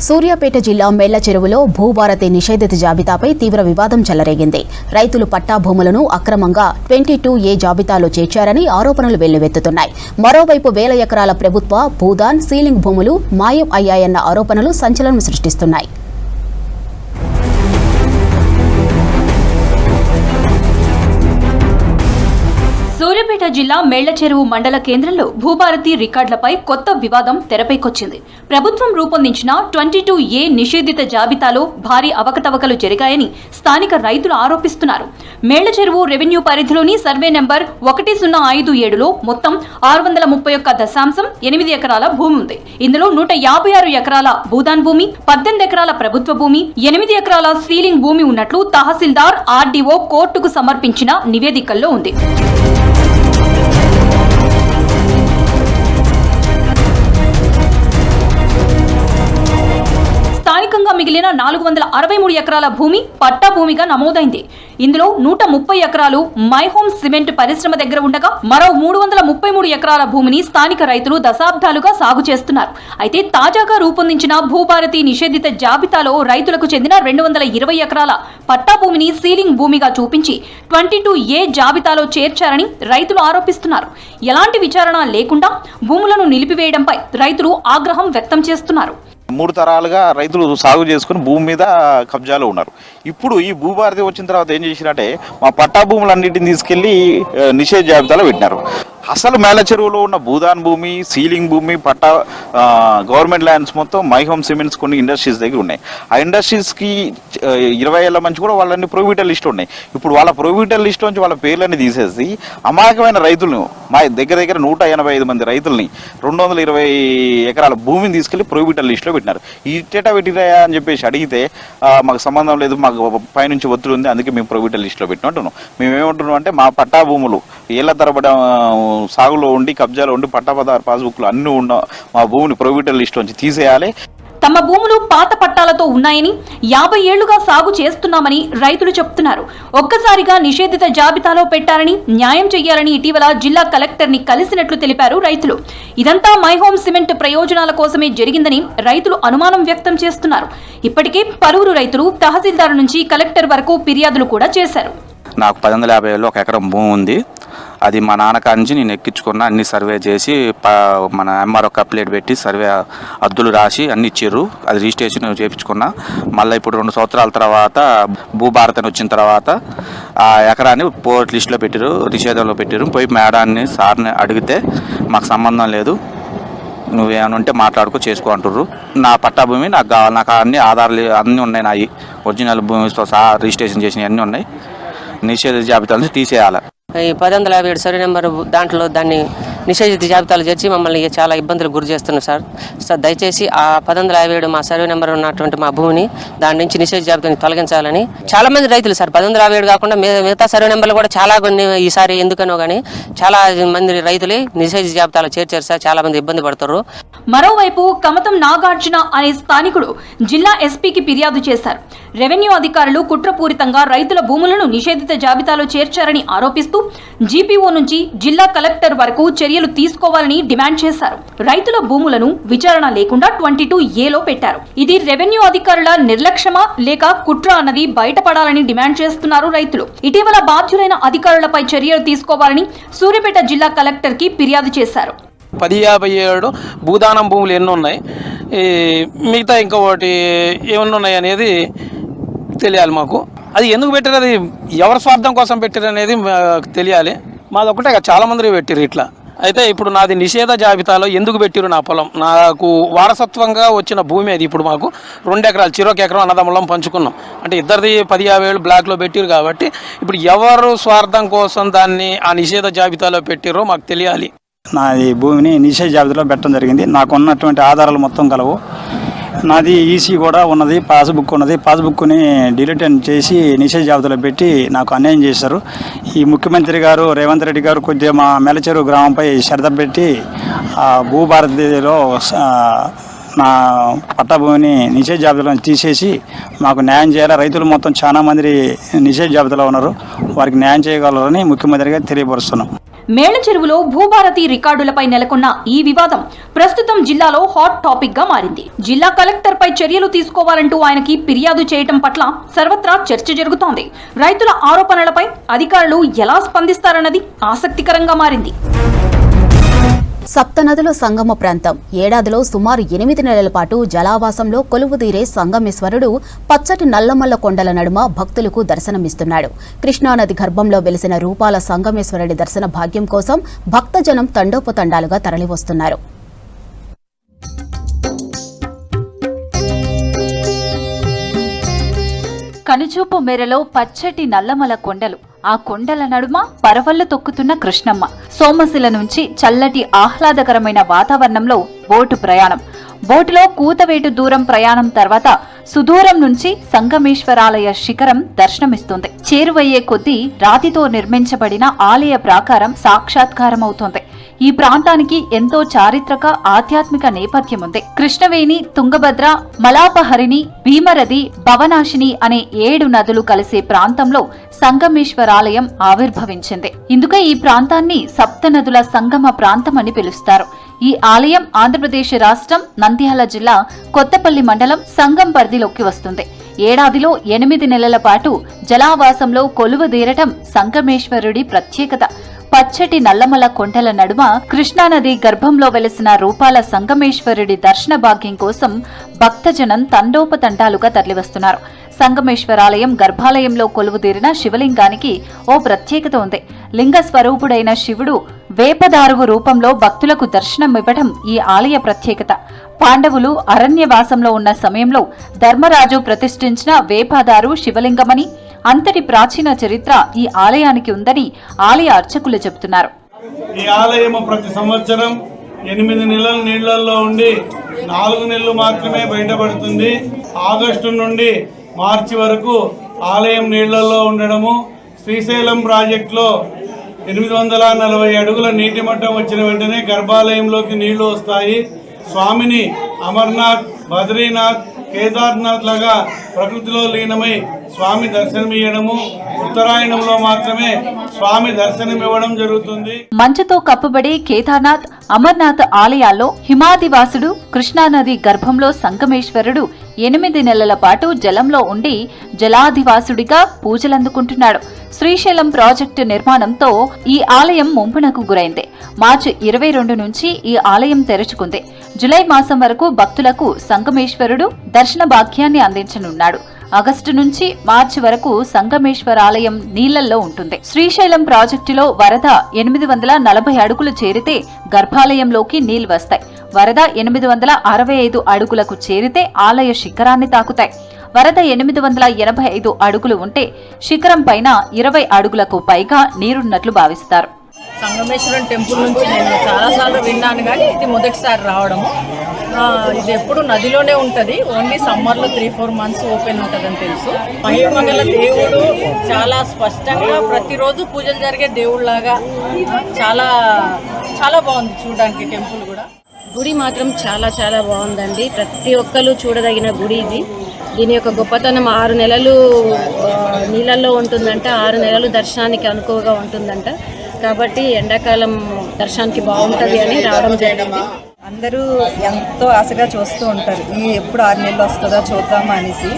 సూర్యాపేట జిల్లా మేళ్ల చెరువులో భూభారతి నిషేధిత జాబితాపై తీవ్ర వివాదం చెలరేగింది. రైతులు పట్టా భూములను అక్రమంగా 22A జాబితాలో చేర్చారని ఆరోపణలు వెల్లువెత్తుతున్నాయి. మరోవైపు 1000 ఎకరాల ప్రభుత్వ భూదాన్, సీలింగ్ భూములు మాయం అయ్యాయన్న ఆరోపణలు సంచలనం సృష్టిస్తున్నాయి. సూర్యాపేట జిల్లా మేళ్ల చెరువు మండల కేంద్రంలో భూభారతి రికార్డులపై కొత్త వివాదం తెరపైకొచ్చింది. ప్రభుత్వం రూపొందించిన 22A నిషేధిత జాబితాలో భారీ అవకతవకలు జరిగాయని స్థానిక రైతులు ఆరోపిస్తున్నారు. మేళ్ల చెరువు రెవెన్యూ పరిధిలోని సర్వే నెంబర్ 1057లో మొత్తం 631.8 ఎకరాల భూమి ఉంది. ఇందులో 156 ఎకరాల భూదాన్ భూమి, 18 ఎకరాల ప్రభుత్వ భూమి, 8 ఎకరాల సీలింగ్ భూమి ఉన్నట్లు తహసీల్దార్, ఆర్డీఓ కోర్టుకు సమర్పించిన నివేదికల్లో ఉంది. స్థానికంగా మిగిలిన 463 ఎకరాల భూమి పట్టా భూమిగా నమోదైంది. ఇందులో 130 ఎకరాలు మై హోమ్ సిమెంట్ పరిశ్రమ దగ్గర ఉండగా మరో 333 ఎకరాల భూమిని స్థానిక రైతులు దశాబ్దాలుగా సాగు చేస్తున్నారు. అయితే తాజాగా రూపొందించిన భూభారతి నిషేధిత జాబితాలో రైతులకు చెందిన 220 ఎకరాల పట్టా భూమిని సీలింగ్ భూమిగా చూపించి 22A జాబితాలో చేర్చారని రైతులు ఆరోపిస్తున్నారు. ఎలాంటి విచారణ లేకుండా భూములను నిలిపివేయడంపై రైతులు ఆగ్రహం వ్యక్తం చేస్తున్నారు. 3 తరాలుగా రైతులు సాగు చేసుకుని భూమి మీద కబ్జాలో ఉన్నారు. ఇప్పుడు ఈ భూభారతి వచ్చిన తర్వాత ఏం చేసినట్టే మా పట్టా భూములన్నింటిని తీసుకెళ్లి నిషేధ జాబితాలో పెట్టినారు. అసలు మేల చెరువులో ఉన్న భూదాన్ భూమి, సీలింగ్ భూమి, పట్టా గవర్నమెంట్ ల్యాండ్స్ మొత్తం మై హోమ్ సిమెంట్స్ కొన్ని ఇండస్ట్రీస్ దగ్గర ఉన్నాయి. ఆ ఇండస్ట్రీస్కి 20 ఏళ్ల నుంచి కూడా వాళ్ళని ప్రొహిబిటెడ్ లిస్ట్ ఉన్నాయి. ఇప్పుడు వాళ్ళ ప్రొహిబిటెడ్ లిస్ట్ నుంచి వాళ్ళ పేర్లని తీసేసి అమాయకమైన రైతులను మా దగ్గర 185 మంది రైతుల్ని 220 ఎకరాల భూమిని తీసుకెళ్లి ప్రొహిబిటెడ్ లిస్ట్లో పెట్టినారు. ఈ ఇట్టేటా పెట్టిరాయా అని చెప్పేసి అడిగితే మాకు సంబంధం లేదు, మాకు పైనుంచి ఒత్తిడి ఉంది, అందుకే మేము ప్రొహిబిటెడ్ లిస్ట్లో పెట్టినట్టున్నాం. మేము ఏమంటున్నాం అంటే మా పట్టా భూములు ఏళ్ల తరబడి సాగులో ఉండి కబ్జాలో ఉండి పట్టాపదారు పాస్బుక్లు అన్ని ఉన్న మా భూమిని ప్రొహిబిటెడ్ లిస్ట్ నుంచి తీసేయాలి. తమ భూములు పాత పట్టాలతో ఉన్నాయని 50 ఏళ్లుగా సాగు చేస్తున్నామని రైతులు చెప్తున్నారు. ఒక్కసారిగా నిషేధిత జాబితాలో పెట్టారని న్యాయం చేయాలని ఇటీవల జిల్లా కలెక్టర్ ని కలిసినట్లు తెలిపారు రైతులు. ఇదంతా మై హోమ్ సిమెంట్ ప్రయోజనాల కోసమే జరిగిందని రైతులు అనుమానం వ్యక్తం చేస్తున్నారు. ఇప్పటికే పలువురు రైతులు తహసీల్దార్ నుంచి కలెక్టర్ వరకు ఫిర్యాదులు కూడా చేశారు. నాకు 1850లో 1 ఎకరం భూమి ఉంది. అది మా నాన్నకాడి నుంచి నేను ఎక్కించుకున్నా, అన్ని సర్వే చేసి మన ఎంఆర్ఓ అప్లైట్ పెట్టి సర్వే అద్దులు రాసి అన్ని ఇచ్చిర్రు. అది రిజిస్ట్రేషన్ చేయించుకున్నా. మళ్ళీ ఇప్పుడు 2 సంవత్సరాల తర్వాత భూభారతని వచ్చిన తర్వాత ఆ ఎకరాన్ని పోర్ట్ లిస్టులో పెట్టారు, నిషేధంలో పెట్టారు. పోయి మేడాన్ని సార్ని అడిగితే మాకు సంబంధం లేదు, నువ్వేమైనా ఉంటే మాట్లాడుకో చేసుకో అంటుర్రు. నా పట్టా భూమి నాకు కావాలి, నాకు అన్ని ఆధారాలు అన్నీ ఉన్నాయి, నాయి ఒరిజినల్ భూమితో సహా రిజిస్ట్రేషన్ చేసినవి అన్నీ ఉన్నాయి. నిషేధ జాబితా నుంచి తీసేయాలి. ఈ 1057 సర్వే నెంబర్ దాంట్లో దాన్ని నిషేధిత జాబితాలు చేర్చి మమ్మల్ని చాలా ఇబ్బందులు గురి చేస్తున్నారు సార్. దయచేసి ఆ 1057 మా సర్వే నెంబర్ ఉన్నటువంటి మా భూమిని దాని నుంచి నిషేధ జాబితాని తొలగించాలని చాలా మంది రైతులు సార్ 1057 కాకుండా మిగతా సర్వే నెంబర్లు కూడా చాలా కొన్ని ఈసారి ఎందుకనో కానీ చాలా మంది రైతులు నిషేధ జాబితాలో చేర్చారు సార్. చాలా మంది ఇబ్బంది పడుతున్నారు. మరోవైపు కమతం నాగార్జున అనే స్థానికుడు జిల్లా ఎస్పీకి ఫిర్యాదు చేశారు. రెవెన్యూ అధికారులు కుట్రపూరితంగా రైతుల భూములను నిషేధిత జాబితాలో చేర్చారని ఆరోపిస్తూ జీపీఓ నుంచి జిల్లా కలెక్టర్ వరకు చర్యలు తీసుకోవాలని డిమాండ్ చేశారు. రైతుల భూములను విచారణ లేకుండా 22A పెట్టారు. ఇది రెవెన్యూ అధికారుల నిర్లక్ష్యమా లేక కుట్ర అన్నది బయటపడాలని డిమాండ్ చేస్తున్నారు రైతులు. ఇటీవల బాధ్యులైన అధికారులపై చర్యలు తీసుకోవాలని సూర్యాపేట జిల్లా కలెక్టర్ కి ఫిర్యాదు చేశారు. 1057 భూదానం భూములు ఎన్ని ఉన్నాయి, మిగతా ఇంకొకటి ఏమన్నా ఉన్నాయి అనేది తెలియాలి మాకు. అది ఎందుకు పెట్టారు, అది ఎవరి స్వార్థం కోసం పెట్టారు అనేది తెలియాలి. మాది ఒకటే చాలా మంది పెట్టారు ఇట్లా. అయితే ఇప్పుడు నాది నిషేధ జాబితాలో ఎందుకు పెట్టిరు? నా పొలం నాకు వారసత్వంగా వచ్చిన భూమి అది. ఇప్పుడు మాకు 2 ఎకరాలు, చిరొక ఎకరం అన్నదమ్ములం పంచుకున్నాం. అంటే ఇద్దరిది 1057 బ్లాక్లో పెట్టిరు కాబట్టి ఇప్పుడు ఎవరు స్వార్థం కోసం దాన్ని ఆ నిషేధ జాబితాలో పెట్టిరో మాకు తెలియాలి. నాది భూమిని నిషేధ జాబితాలో పెట్టడం జరిగింది. నాకు ఉన్నటువంటి ఆధారాలు మొత్తం కలవు. నాది ఈసీ కూడా ఉన్నది, పాస్బుక్ ఉన్నది. పాస్బుక్ని డిలీట్ చేసి నిషేధ జాబితాలో పెట్టి నాకు అన్యాయం చేశారు. ఈ ముఖ్యమంత్రి గారు రేవంత్ రెడ్డి గారు కొద్దిగా మా మెలచెరు గ్రామంపై శ్రద్ధ పెట్టి భూభారతిలో నా పట్టా భూమిని నిషేధ జాబితాలో తీసేసి మాకు న్యాయం చేయాలి. రైతులు మొత్తం చాలా మంది నిషేధ జాబితాలో ఉన్నారు, వారికి న్యాయం చేయగలరని ముఖ్యమంత్రి గారు తెలియపరుస్తున్నాం. మేళ్ల చెరువులో భూభారతి రికార్డులపై నెలకొన్న ఈ వివాదం ప్రస్తుతం జిల్లాలో హాట్ టాపిక్ గా మారింది. జిల్లా కలెక్టర్ పై చర్యలు తీసుకోవాలంటూ ఆయనకి ఫిర్యాదు చేయటం పట్ల సర్వత్రా చర్చ జరుగుతోంది. రైతుల ఆరోపణలపై అధికారులు ఎలా స్పందిస్తారన్నది ఆసక్తికరంగా మారింది. సప్తనదుల సంగమ ప్రాంతం ఏడాదిలో సుమారు 8 నెలల పాటు జలావాసంలో కొలువుదీరే సంగమేశ్వరుడు పచ్చటి నల్లమల్ల కొండల నడుమ భక్తులకు దర్శనమిస్తున్నాడు. కృష్ణానది గర్భంలో వెలిసిన రూపాల సంగమేశ్వరుడి దర్శన భాగ్యం కోసం భక్తజనం తండోపతండాలుగా తరలివస్తున్నారు. కనుచూపు మేరలో పచ్చటి నల్లమల కొండలు, ఆ కొండల నడుమ పరవళ్లు తొక్కుతున్న కృష్ణమ్మ. సోమశిల నుంచి చల్లటి ఆహ్లాదకరమైన వాతావరణంలో బోటు ప్రయాణం. బోటులో కూతవేటు దూరం ప్రయాణం తర్వాత సుదూరం నుంచి సంగమేశ్వరాలయ శిఖరం దర్శనమిస్తుంది. చేరువయ్యే కొద్దీ రాతితో నిర్మించబడిన ఆలయ ప్రాకారం సాక్షాత్కారమవుతోంది. ఈ ప్రాంతానికి ఎంతో చారిత్రక ఆధ్యాత్మిక నేపథ్యం ఉంది. కృష్ణవేణి, తుంగభద్ర, మలాపహరిణి, భీమరథి, భవనాశిని అనే 7 నదులు కలిసే ప్రాంతంలో సంగమేశ్వరాలయం ఆవిర్భవించింది. ఇందుకే ఈ ప్రాంతాన్ని సప్త నదుల సంగమ ప్రాంతం అని పిలుస్తారు. ఈ ఆలయం ఆంధ్రప్రదేశ్ రాష్ట్రం నంద్యాల జిల్లా కొత్తపల్లి మండలం సంగం పరిధిలోకి వస్తుంది. ఏడాదిలో 8 నెలల పాటు జలావాసంలో కొలువుదీరటం సంగమేశ్వరుడి ప్రత్యేకత. పచ్చటి నల్లమల కొండల నడుమ కృష్ణానది గర్భంలో వెలిసిన రూపాల సంగమేశ్వరుడి దర్శన భాగ్యం కోసం భక్తజనం తండోపతండాలుగా తరలివస్తున్నారు. సంగమేశ్వరాలయం గర్భాలయంలో కొలువుదీరిన శివలింగానికి ఓ ప్రత్యేకత ఉంది. లింగ స్వరూపుడైన శివుడు వేపదారువు రూపంలో భక్తులకు దర్శనమివ్వడం ఈ ఆలయ ప్రత్యేకత. పాండవులు అరణ్యవాసంలో ఉన్న సమయంలో ధర్మరాజు ప్రతిష్ఠించిన వేపదారు శివలింగమని, అంతటి ప్రాచీన చరిత్ర ఈ ఆలయానికి ఉందని ఆలయ అర్చకులు చెబుతున్నారు. ఈ ఆలయము ప్రతి సంవత్సరం 8 నెలల నీళ్లలో ఉండి 4 నెలలు మాత్రమే బయటపడుతుంది. ఆగస్టు నుండి మార్చి వరకు ఆలయం నీళ్లలో ఉండడము. శ్రీశైలం ప్రాజెక్టులో 840 అడుగుల నీటి మట్టం వచ్చిన వెంటనే గర్భాలయంలోకి నీళ్లు వస్తాయి. స్వామిని అమర్నాథ్, బద్రీనాథ్, కేదార్నాథ్ లాగా ప్రకృతిలో లీనమై స్వామి దర్శనమివ్వడము. ఉత్తరాయణంలో మాత్రమే స్వామి దర్శనమివ్వడం జరుగుతుంది. మంచుతో కప్పబడే కేదార్నాథ్, అమర్నాథ్ ఆలయాల్లో హిమాదివాసుడు కృష్ణానది గర్భంలో సంగమేశ్వరుడు 8 నెలల పాటు జలంలో ఉండి జలాదివాసుడిగా పూజలందుకుంటున్నాడు. శ్రీశైలం ప్రాజెక్టు నిర్మాణంతో ఈ ఆలయం ముంపునకు గురైంది. మార్చి 22 నుంచి ఈ ఆలయం తెరుచుకుంది. జులై మాసం వరకు భక్తులకు సంగమేశ్వరుడు దర్శన భాగ్యాన్ని అందించనున్నాడు. ఆగస్టు నుంచి మార్చి వరకు సంగమేశ్వరాలయం నీళ్లలో ఉంటుంది. శ్రీశైలం ప్రాజెక్టులో వరద 840 అడుగులు చేరితే గర్భాలయంలోకి నీళ్లు వస్తాయి. వరద 865 అడుగులకు చేరితే ఆలయ శిఖరాన్ని తాకుతాయి. వరద 885 అడుగులు ఉంటే శిఖరం పైన 20 అడుగులకు పైగా నీరున్నట్లు భావిస్తారు. సంగమేశ్వరం టెంపుల్ నుంచి నేను చాలాసార్లు విన్నాను, కానీ ఇది మొదటిసారి రావడము. ఇది ఎప్పుడు నదిలోనే ఉంటుంది. ఓన్లీ సమ్మర్లో 3-4 మంత్స్ ఓపెన్ ఉంటుందని తెలుసు. మహిమగల దేవుడు చాలా స్పష్టంగా ప్రతిరోజు పూజలు జరిగే దేవుళ్ళలాగా చాలా చాలా బాగుంది చూడడానికి టెంపుల్ కూడా. గుడి మాత్రం చాలా చాలా బాగుందండి. ప్రతి ఒక్కరు చూడదగిన గుడి ఇది. దీని యొక్క గొప్పతనం 6 నెలలు నీళ్ళల్లో ఉంటుందంట, 6 నెలలు దర్శనానికి అనుకువగా ఉంటుందంట. కాబట్టి ఎండాకాలం దర్శనానికి బాగుంటుంది అని రావడం జరిగింది. అందరూ ఎంతో ఆశగా చూస్తూ ఉంటారు, ఈ ఎప్పుడు 6 నెలలు వస్తుందో చూద్దామా అనేసి.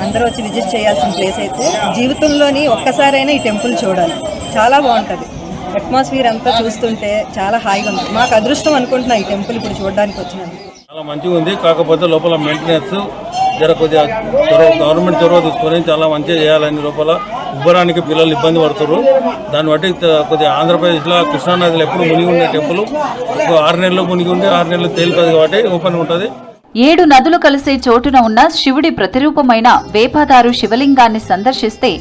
అందరూ వచ్చి విజిట్ చేయాల్సిన ప్లేస్ అయితే జీవితంలోని ఒక్కసారైనా ఈ టెంపుల్ చూడాలి. చాలా బాగుంటుంది. అట్మాస్ఫియర్ అంతా చూస్తుంటే చాలా హాయిగా ఉంది. మాకు అదృష్టం అనుకుంటున్నా ఈ టెంపుల్ ఇప్పుడు చూడడానికి వచ్చినందుకు. చాలా మంచిగా ఉంది. కాకపోతే లోపల మెయింటెనెన్స్ జర కొద్దిగా గవర్నమెంట్ చొరవ తీసుకొని చాలా మంచిగా చేయాలని. లోపల ఉబ్బరానికి పిల్లలు ఇబ్బంది పడుతున్నారు. దాన్ని బట్టి కొద్దిగా ఆంధ్రప్రదేశ్లో కృష్ణానదిలో ఎప్పుడు మునిగి ఉండే టెంపుల్ 6 నెలలు మునిగి ఉండి 6 నెలలు తేలికది కాబట్టి ఓపెన్ ఉంటుంది. 7 నదులు కలిసే చోటున ఉన్న శివుడి ప్రతిరూపమైన వేపదారు శివలింగాన్ని సందర్శిస్తే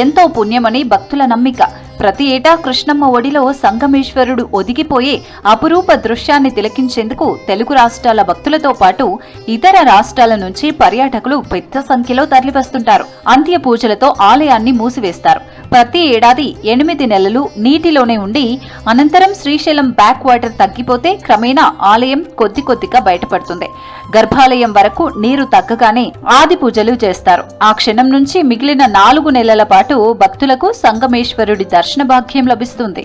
ఎంతో పుణ్యమని భక్తుల నమ్మిక. ప్రతి ఏటా కృష్ణమ్మ ఒడిలో సంగమేశ్వరుడు ఒదిగిపోయే అపురూప దృశ్యాన్ని తిలకించేందుకు తెలుగు రాష్ట్రాల భక్తులతో పాటు ఇతర రాష్ట్రాల నుంచి పర్యాటకులు పెద్ద సంఖ్యలో తరలివస్తుంటారు. అంత్య పూజలతో ఆలయాన్ని మూసివేస్తారు. ప్రతి ఏడాది 8 నెలలు నీటిలోనే ఉండి అనంతరం శ్రీశైలం బ్యాక్ వాటర్ తగ్గిపోతే క్రమేణా ఆలయం కొద్ది కొద్దిగా బయటపడుతుంది. గర్భాలయం వరకు నీరు తగ్గగానే ఆది పూజలు చేస్తారు. ఆ క్షణం నుంచి మిగిలిన 4 నెలల పాటు భక్తులకు సంగమేశ్వరుడి దర్శన భాగ్యం లభిస్తుంది.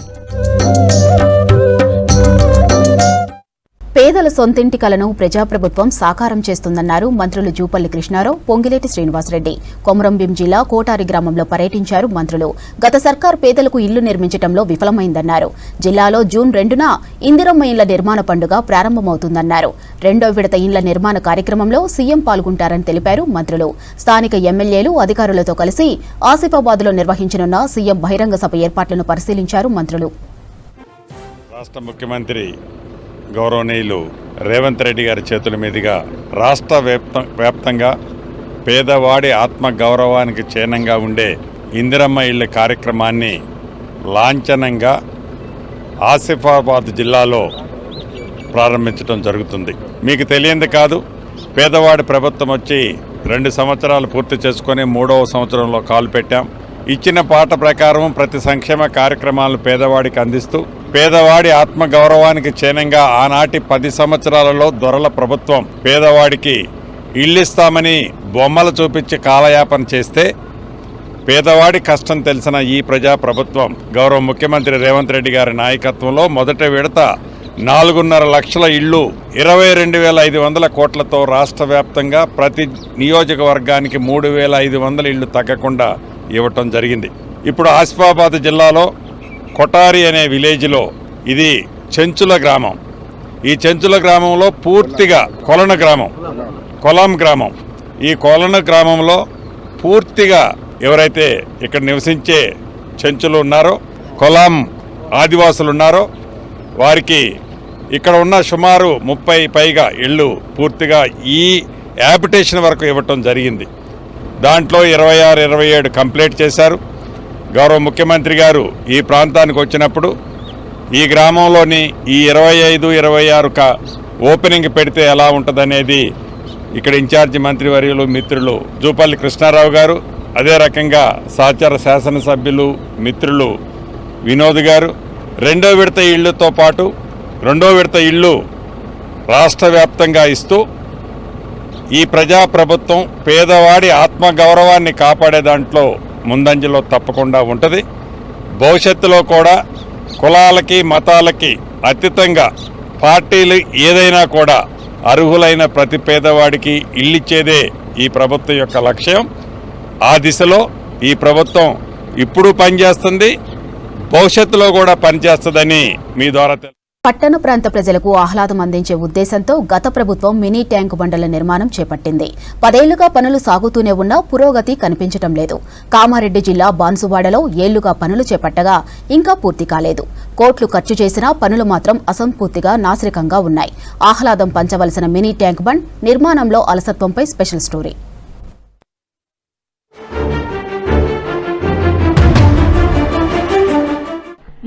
పేదల సొంతింటి కలను ప్రజాప్రభుత్వం సాకారం చేస్తుందన్నారు మంత్రులు జూపల్లి కృష్ణారావు, పొంగిలేటి శ్రీనివాసరెడ్డి. కొమరంభీం జిల్లా కోటారి గ్రామంలో పర్యటించారు మంత్రులు. గత సర్కార్ పేదలకు ఇల్లు నిర్మించడంలో విఫలమైందన్నారు. జిల్లాలో జూన్ 2న ఇందిరమ్మ ఇళ్ల నిర్మాణ పండుగ ప్రారంభమవుతుందన్నారు. 2వ విడత ఇళ్ల నిర్మాణ కార్యక్రమంలో సీఎం పాల్గొంటారని తెలిపారు మంత్రులు. స్థానిక ఎమ్మెల్యేలు అధికారులతో కలిసి ఆసిఫాబాద్లో నిర్వహించనున్న సీఎం బహిరంగ సభ ఏర్పాట్లను పరిశీలించారు మంత్రులు. రాష్ట్ర ముఖ్యమంత్రి గౌరవనీయులు రేవంత్ రెడ్డి గారి చేతుల మీదుగా రాష్ట్ర వ్యాప్తంగా పేదవాడి ఆత్మ గౌరవానికి చిహ్నంగా ఉండే ఇందిరమ్మ ఇళ్ల కార్యక్రమాన్ని లాంఛనంగా ఆసిఫాబాద్ జిల్లాలో ప్రారంభించడం జరుగుతుంది. మీకు తెలియంది కాదు, పేదవాడి ప్రభుత్వం వచ్చి 2 సంవత్సరాలు పూర్తి చేసుకొని 3వ సంవత్సరంలో కాలు పెట్టాం. ఇచ్చిన పాట ప్రకారం ప్రతి సంక్షేమ కార్యక్రమాలను పేదవాడికి అందిస్తూ పేదవాడి ఆత్మగౌరవానికి చిహ్నంగా ఆనాటి 10 సంవత్సరాలలో దొరల ప్రభుత్వం పేదవాడికి ఇల్లిస్తామని బొమ్మలు చూపించి కాలయాపన చేస్తే పేదవాడి కష్టం తెలిసిన ఈ ప్రజా ప్రభుత్వం గౌరవ ముఖ్యమంత్రి రేవంత్ రెడ్డి గారి నాయకత్వంలో మొదటి విడత 4.5 లక్షల ఇళ్ళు 22,500 కోట్లతో రాష్ట్ర వ్యాప్తంగా ప్రతి నియోజకవర్గానికి 3,500 ఇళ్ళు తగ్గకుండా ఇవ్వటం జరిగింది. ఇప్పుడు ఆసిఫాబాద్ జిల్లాలో కొటారి అనే విలేజ్లో ఇది చెంచుల గ్రామం. ఈ చెంచుల గ్రామంలో పూర్తిగా కొలం గ్రామం. ఈ కొలన గ్రామంలో పూర్తిగా ఎవరైతే ఇక్కడ నివసించే చెంచులు ఉన్నారో, కొలాం ఆదివాసులు ఉన్నారో వారికి ఇక్కడ ఉన్న సుమారు 30 పైగా ఇళ్ళు పూర్తిగా ఈ హ్యాబిటేషన్ వరకు ఇవ్వటం జరిగింది. దాంట్లో 26, 27 కంప్లీట్ చేశారు. గౌరవ ముఖ్యమంత్రి గారు ఈ ప్రాంతానికి వచ్చినప్పుడు ఈ గ్రామంలోని ఈ 25, 26 ఓపెనింగ్ పెడితే ఎలా ఉంటుందనేది ఇక్కడ ఇన్ఛార్జి మంత్రివర్యులు మిత్రులు జూపల్లి కృష్ణారావు గారు, అదే రకంగా సహచర శాసనసభ్యులు మిత్రులు వినోద్ గారు రెండో విడత ఇళ్లతో పాటు రెండో విడత ఇళ్ళు రాష్ట్ర వ్యాప్తంగా ఇస్తూ ఈ ప్రజాప్రభుత్వం పేదవాడి ఆత్మగౌరవాన్ని కాపాడే దాంట్లో ముందంజలో తప్పకుండా ఉంటుంది. భవిష్యత్తులో కూడా కులాలకి మతాలకి అతీతంగా పార్టీలు ఏదైనా కూడా అర్హులైన ప్రతి పేదవాడికి ఇల్లిచ్చేదే ఈ ప్రభుత్వం యొక్క లక్ష్యం. ఆ దిశలో ఈ ప్రభుత్వం ఇప్పుడు పనిచేస్తుంది, భవిష్యత్తులో కూడా పనిచేస్తుందని మీ ద్వారా పట్టణ ప్రాంత ప్రజలకు ఆహ్లాదం అందించే ఉద్దేశంతో గత ప్రభుత్వం మినీ ట్యాంకు బండల నిర్మాణం చేపట్టింది. 10 ఏళ్లుగా పనులు సాగుతూనే ఉన్నా పురోగతి కనిపించడం లేదు. కామారెడ్డి జిల్లా బాన్సువాడలో ఏళ్లుగా పనులు చేపట్టగా ఇంకా పూర్తి కాలేదు. కోట్లు ఖర్చు చేసినా పనులు మాత్రం అసంపూర్తిగా నాసిరకంగా ఉన్నాయి. ఆహ్లాదం పంచవలసిన మినీ ట్యాంక్ బండ్ నిర్మాణంలో అలసత్వంపై స్పెషల్ స్టోరీ.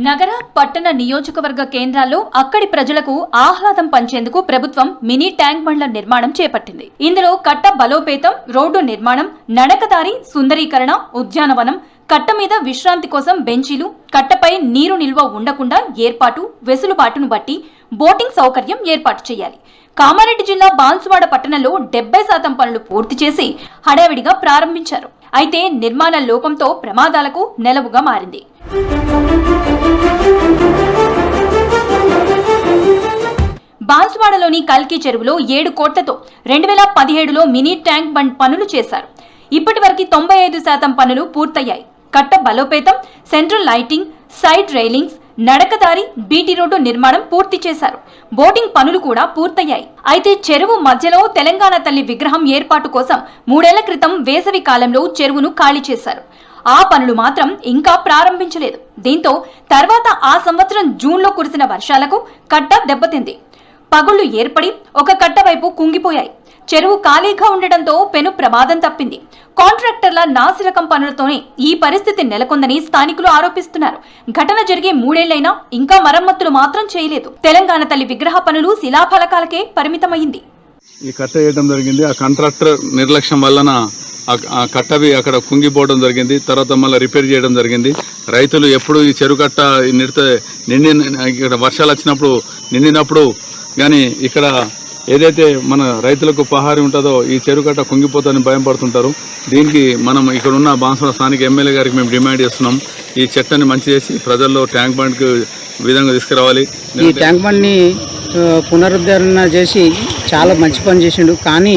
నగర పట్టణ నియోజకవర్గ కేంద్రాల్లో అక్కడి ప్రజలకు ఆహ్లాదం పంచేందుకు ప్రభుత్వం మినీ ట్యాంక్ బండ్ల నిర్మాణం చేపట్టింది. ఇందులో కట్ట బలోపేతం, రోడ్డు నిర్మాణం, నడకదారి సుందరీకరణ, ఉద్యానవనం, కట్ట మీద విశ్రాంతి కోసం బెంచీలు, కట్టపై నీరు నిల్వ ఉండకుండా ఏర్పాటు, వెసులుబాటును బట్టి బోటింగ్ సౌకర్యం ఏర్పాటు చేయాలి. కామారెడ్డి జిల్లా బాన్సువాడ పట్టణంలో 70% పనులు పూర్తి చేసి హడావిడిగా ప్రారంభించారు. అయితే నిర్మాణ లోపంతో ప్రమాదాలకు నెలవుగా మారింది. బాన్సువాడలోని కల్కి చెరువులో 7 కోట్లతో 2017లో మినీ ట్యాంక్ బండ్ పనులు చేశారు. ఇప్పటి వరకు 95% పనులు పూర్తయ్యాయి. కట్ట బలోపేతం, సెంట్రల్ లైటింగ్, సైడ్ రైలింగ్స్, నడకదారి, బీటీ రోడ్డు నిర్మాణం పూర్తి చేశారు. బోటింగ్ పనులు కూడా పూర్తయ్యాయి. అయితే చెరువు మధ్యలో తెలంగాణ తల్లి విగ్రహం ఏర్పాటు కోసం 3 ఏళ్ల క్రితం వేసవి కాలంలో చెరువును ఖాళీ చేశారు. ఆ పనులు మాత్రం ఇంకా ప్రారంభించలేదు. దీంతో తర్వాత ఆ సంవత్సరం జూన్లో కురిసిన వర్షాలకు కట్ట దెబ్బతింది. పగుళ్లు ఏర్పడి ఒక కట్ట వైపు కుంగిపోయాయి. చెరువు ఖాళీగా ఉండడంతో పెను ప్రమాదం తప్పింది. కాంట్రాక్టర్ల నాసిరకం పనులతోనే ఈ పరిస్థితి నెలకొందని స్థానికులు ఆరోపిస్తున్నారు. ఘటన జరిగే 3 ఏళ్లైనా ఇంకా మరమ్మతులు మాత్రం చేయలేదు. తెలంగాణ తల్లి విగ్రహ పనులు శిలాఫలకాలకే పరిమితమయ్యింది. ఈ కట్ట వేయడం జరిగింది. ఆ కాంట్రాక్టర్ నిర్లక్ష్యం వలన ఆ కట్టవి అక్కడ కుంగిపోవడం జరిగింది. తర్వాత మళ్ళీ రిపేర్ చేయడం జరిగింది. రైతులు ఎప్పుడు ఈ చెరువు కట్ట ఇక్కడ వర్షాలు వచ్చినప్పుడు నిండినప్పుడు కానీ ఇక్కడ ఏదైతే మన రైతులకు పహారి ఉంటుందో ఈ చెరువు కట్ట కుంగిపోతుందని భయం పడుతుంటారు. దీనికి మనం ఇక్కడ ఉన్న బాన్సువాడ స్థానిక ఎమ్మెల్యే గారికి మేము డిమాండ్ చేస్తున్నాం. ఈ చెట్టని మంచి చేసి ప్రజల్లో ట్యాంక్ బండ్కి విధంగా తీసుకురావాలి. ఈ ట్యాంక్ బండ్ని పునరుద్ధరణ చేసి చాలా మంచి పని చేసిండు. కానీ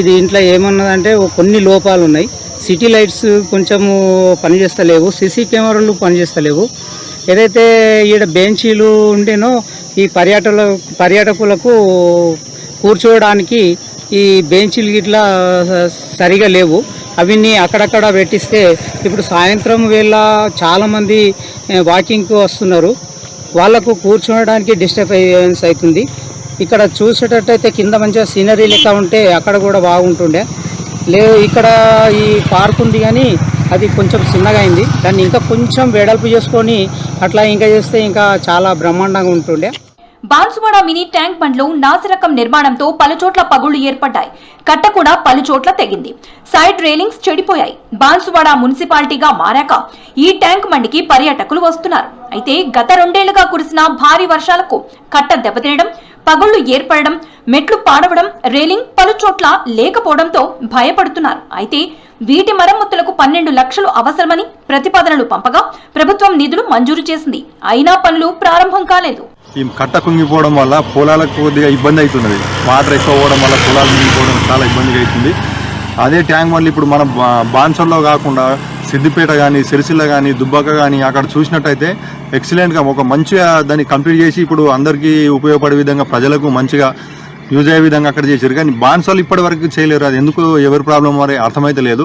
దీంట్లో ఏమన్నదంటే కొన్ని లోపాలు ఉన్నాయి. సిటీ లైట్స్ కొంచెము పనిచేస్తలేవు, సీసీ కెమెరాలు పనిచేస్తలేవు. ఏదైతే ఈడ బెంచీలు ఉంటేనో ఈ పర్యాటకులకు కూర్చోవడానికి ఈ బెంచీలు ఇట్లా సరిగా లేవు. అవన్నీ అక్కడక్కడ పెట్టిస్తే ఇప్పుడు సాయంత్రం వేళ చాలామంది వాకింగ్కి వస్తున్నారు. వాళ్లకు కూర్చోవడానికి డిస్టర్బెన్స్ అవుతుంది. ఇక్కడ చూసేటట్టయితే కింద మంచిగా సీనరీ లెక్క ఉంటే అక్కడ కూడా బాగుంటుండే. లేదు ఇక్కడ ఈ పార్క్ ఉంది కానీ అది కొంచెం చిన్నగా అయింది. దాన్ని ఇంకా కొంచెం వెడల్పు చేసుకొని అట్లా ఇంకా చేస్తే ఇంకా చాలా బ్రహ్మాండంగా ఉంటుండే. బాన్సువాడ మినీ ట్యాంక్ బండ్లో నాసిరకం నిర్మాణంతో పలుచోట్ల పగుళ్లు ఏర్పడ్డాయి. కట్ట కూడా పలుచోట్ల తెగింది. సైడ్ రైలింగ్స్ చెడిపోయాయి. బాన్సువాడ మున్సిపాలిటీగా మారాక ఈ ట్యాంక్ బండికి పర్యాటకులు వస్తున్నారు. అయితే గత 2 ఏళ్లుగా కురిసిన భారీ వర్షాలకు కట్ట దెబ్బతినడం, పగుళ్లు ఏర్పడడం, మెట్లు పాడవడం, రేలింగ్ పలు చోట్ల లేకపోవడంతో భయపడుతున్నారు. అయితే వీటి మరమ్మతులకు 12 లక్షలు అవసరమని ప్రతిపాదనలు పంపగా ప్రభుత్వం నిధులు మంజూరు చేసింది. అయినా పనులు ప్రారంభం కాలేదు. ఈ కట్ట కుంగిపోవడం వల్ల పొలాలకు కొద్దిగా ఇబ్బంది అవుతున్నది. వాటర్ ఎక్కువ పోవడం వల్ల పొలాలు కుంగిపోవడం చాలా ఇబ్బందిగా అవుతుంది. అదే ట్యాంక్ వల్ల ఇప్పుడు మనం బాన్సర్లో కాకుండా సిద్దిపేట కానీ, సిరిసిల్ల కానీ, దుబ్బాక కానీ అక్కడ చూసినట్టయితే ఎక్సలెంట్గా ఒక మంచిగా దాన్ని కంప్లీట్ చేసి ఇప్పుడు అందరికీ ఉపయోగపడే విధంగా ప్రజలకు మంచిగా యూజ్ అయ్యే విధంగా అక్కడ చేశారు. కానీ బాన్సాలు ఇప్పటి వరకు చేయలేరు. అది ఎందుకు ఎవరి ప్రాబ్లం మరి అర్థమైతే లేదు.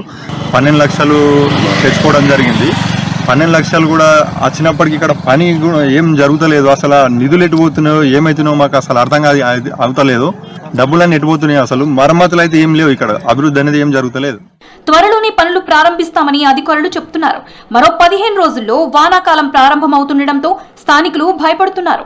12 లక్షలు తెచ్చుకోవడం జరిగింది. 12 లక్షలు కూడా వచ్చినప్పటికీ ఇక్కడ పని ఏం జరుగుతలేదు. అసలు నిధులు ఎటుపోతున్నాయో ఏమైతున్నాయో మాకు అసలు అర్థం అవుతలేదు. డబ్బులన్నీ ఎటుపోతున్నాయి. అసలు మరమ్మతులు అయితే ఏం లేవు. ఇక్కడ అభివృద్ధి అనేది ఏం జరుగుతలేదు. త్వరలోనే పనులు ప్రారంభిస్తామని అధికారులు చెబుతున్నారు. మరో 15 రోజుల్లో వానాకాలం ప్రారంభమవుతుండటంతో స్థానికులు భయపడుతున్నారు.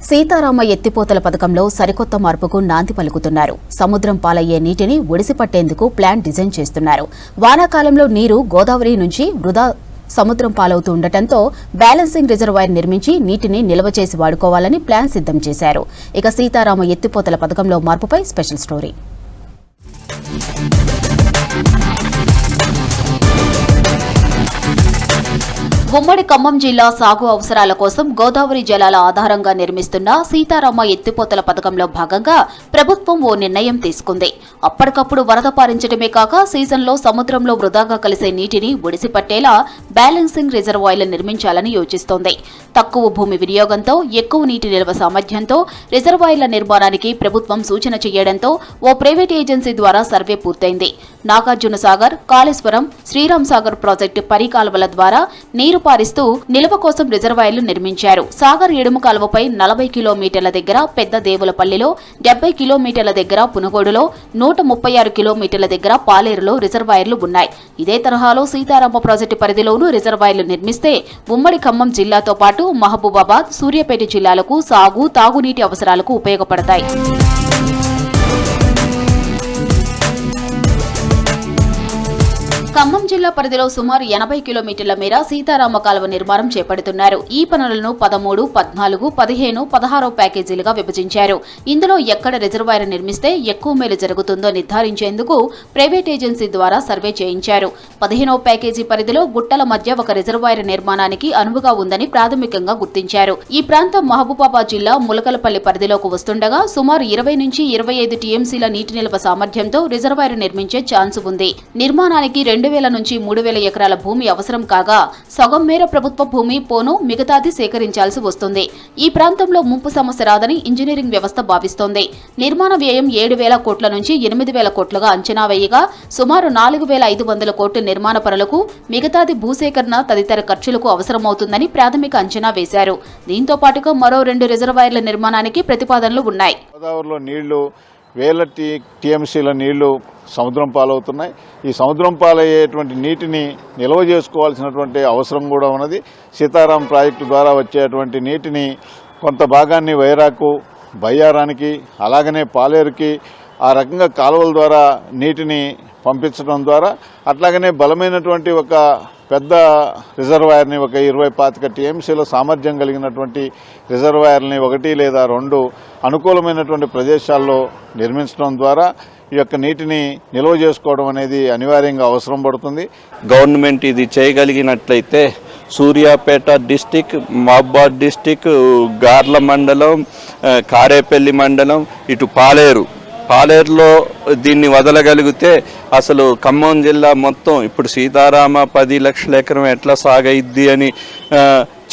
సీతారామ ఎత్తిపోతల పథకంలో సరికొత్త మార్పుకు నాంది పలుకుతున్నారు. సముద్రం పాలయ్యే నీటిని ఒడిసిపట్టేందుకు ప్లాన్ డిజైన్ చేస్తున్నారు. వానాకాలంలో నీరు గోదావరి నుంచి వృధా సముద్రం పాలవుతూ ఉండటంతో బ్యాలెన్సింగ్ రిజర్వాయర్ నిర్మించి నీటిని నిల్వ చేసి వాడుకోవాలని ప్లాన్ సిద్ధం చేశారు. ఇక సీతారామ ఎత్తిపోతల పథకంలో మార్పుపై స్పెషల్ స్టోరీ. ఉమ్మడి ఖమ్మం జిల్లా సాగు అవసరాల కోసం గోదావరి జలాల ఆధారంగా నిర్మిస్తున్న సీతారామ ఎత్తిపోతల పథకంలో భాగంగా ప్రభుత్వం ఓ నిర్ణయం తీసుకుంది. అప్పటికప్పుడు వరద పారించడమే కాక సీజన్లో సముద్రంలో వృధాగా కలిసే నీటిని ఒడిసిపట్టేలా బ్యాలెన్సింగ్ రిజర్వాయర్లు నిర్మించాలని యోచిస్తోంది. తక్కువ భూమి వినియోగంతో ఎక్కువ నీటి నిల్వ సామర్థ్యంతో రిజర్వాయర్ల నిర్మాణానికి ప్రభుత్వం సూచన చేయడంతో ఓ ప్రైవేట్ ఏజెన్సీ ద్వారా సర్వే పూర్తయింది. నాగార్జున సాగర్, కాళేశ్వరం, శ్రీరామ్ సాగర్ ప్రాజెక్టు పరికాలువల ద్వారా నీరు పారిస్తూ నిల్వ కోసం రిజర్వాయర్లు నిర్మించారు. సాగర్ ఎడుమ కాలువపై 40 కిలోమీటర్ల దగ్గర పెద్ద దేవులపల్లిలో, 70 కిలోమీటర్ల దగ్గర పునుగోడులో, 136 కిలోమీటర్ల దగ్గర పాలేరులో రిజర్వాయర్లు ఉన్నాయి. ఇదే తరహాలో సీతారామ ప్రాజెక్టు పరిధిలోనూ రిజర్వాయర్లు నిర్మిస్తే ఉమ్మడి ఖమ్మం జిల్లాతో పాటు మహబూబాబాద్, సూర్యాపేట జిల్లాలకు సాగు, తాగునీటి అవసరాలకు ఉపయోగపడతాయి. ఖమ్మం జిల్లా పరిధిలో సుమారు 80 కిలోమీటర్ల మేర సీతారామ కాలువ నిర్మాణం చేపడుతున్నారు. ఈ పనులను 13, 14, 15, 16 ప్యాకేజీలుగా విభజించారు. ఇందులో ఎక్కడ రిజర్వాయర్ నిర్మిస్తే ఎక్కువ మేలు జరుగుతుందో నిర్ధారించేందుకు ప్రైవేట్ ఏజెన్సీ ద్వారా సర్వే చేయించారు. 15వ ప్యాకేజీ పరిధిలో గుట్టల మధ్య ఒక రిజర్వాయర్ నిర్మాణానికి అనువుగా ఉందని ప్రాథమికంగా గుర్తించారు. ఈ ప్రాంతం మహబూబాబాద్ జిల్లా ములకలపల్లి పరిధిలోకి వస్తుండగా సుమారు 20 నుంచి 25 టీఎంసీల నీటి నిల్వ సామర్థ్యంతో రిజర్వాయర్ నిర్మించే ఛాన్స్ ఉంది. నిర్మాణానికి 2000 నుంచి 3000 ఎకరాల భూమి అవసరం కాగా సగం మేర ప్రభుత్వ భూమి పోను, మిగతాది సేకరించాల్సి వస్తుంది. ఈ ప్రాంతంలో ముంపు సమస్య రాదని ఇంజనీరింగ్ వ్యవస్థ భావిస్తోంది. నిర్మాణ వ్యయం 7,000 కోట్ల నుంచి 8,000 కోట్లుగా అంచనా వేయగా సుమారు 4,500 కోట్ల నిర్మాణ పనులకు, మిగతాది భూసేకరణ తదితర ఖర్చులకు అవసరమవుతుందని ప్రాథమిక అంచనా వేశారు. దీంతో పాటుగా మరో 2 రిజర్వాయర్ల నిర్మాణానికి ప్రతిపాదనలు ఉన్నాయి. గోదావరిలో నీళ్లు వేల టీఎంసీల నీళ్లు సముద్రం పాలవుతున్నాయి. ఈ సముద్రం పాలయ్యేటువంటి నీటిని నిల్వ చేసుకోవాల్సినటువంటి అవసరం కూడా ఉన్నది. సీతారాం ప్రాజెక్టు ద్వారా వచ్చేటువంటి నీటిని కొంత భాగాన్ని వైరాకు, బయ్యారానికి, అలాగనే పాలేరుకి ఆ రకంగా కాలువల ద్వారా నీటిని పంపించడం ద్వారా అట్లాగనే బలమైనటువంటి ఒక పెద్ద రిజర్వాయర్ని, ఒక 20-25 టీఎంసీల సామర్థ్యం కలిగినటువంటి రిజర్వాయర్ని 1 లేదా 2 అనుకూలమైనటువంటి ప్రదేశాల్లో నిర్మించడం ద్వారా ఈ యొక్క నీటిని నిల్వ చేసుకోవడం అనేది అనివార్యంగా అవసరం పడుతుంది. గవర్నమెంట్ ఇది చేయగలిగినట్లయితే సూర్యాపేట డిస్టిక్, మహబూబాబాద్ డిస్టిక్, గార్ల మండలం, కారేపల్లి మండలం, ఇటు పాలేరులో దీన్ని వదలగలిగితే అసలు ఖమ్మం జిల్లా మొత్తం ఇప్పుడు సీతారామ 10 లక్షల ఎకరం ఎట్లా సాగైద్ది అని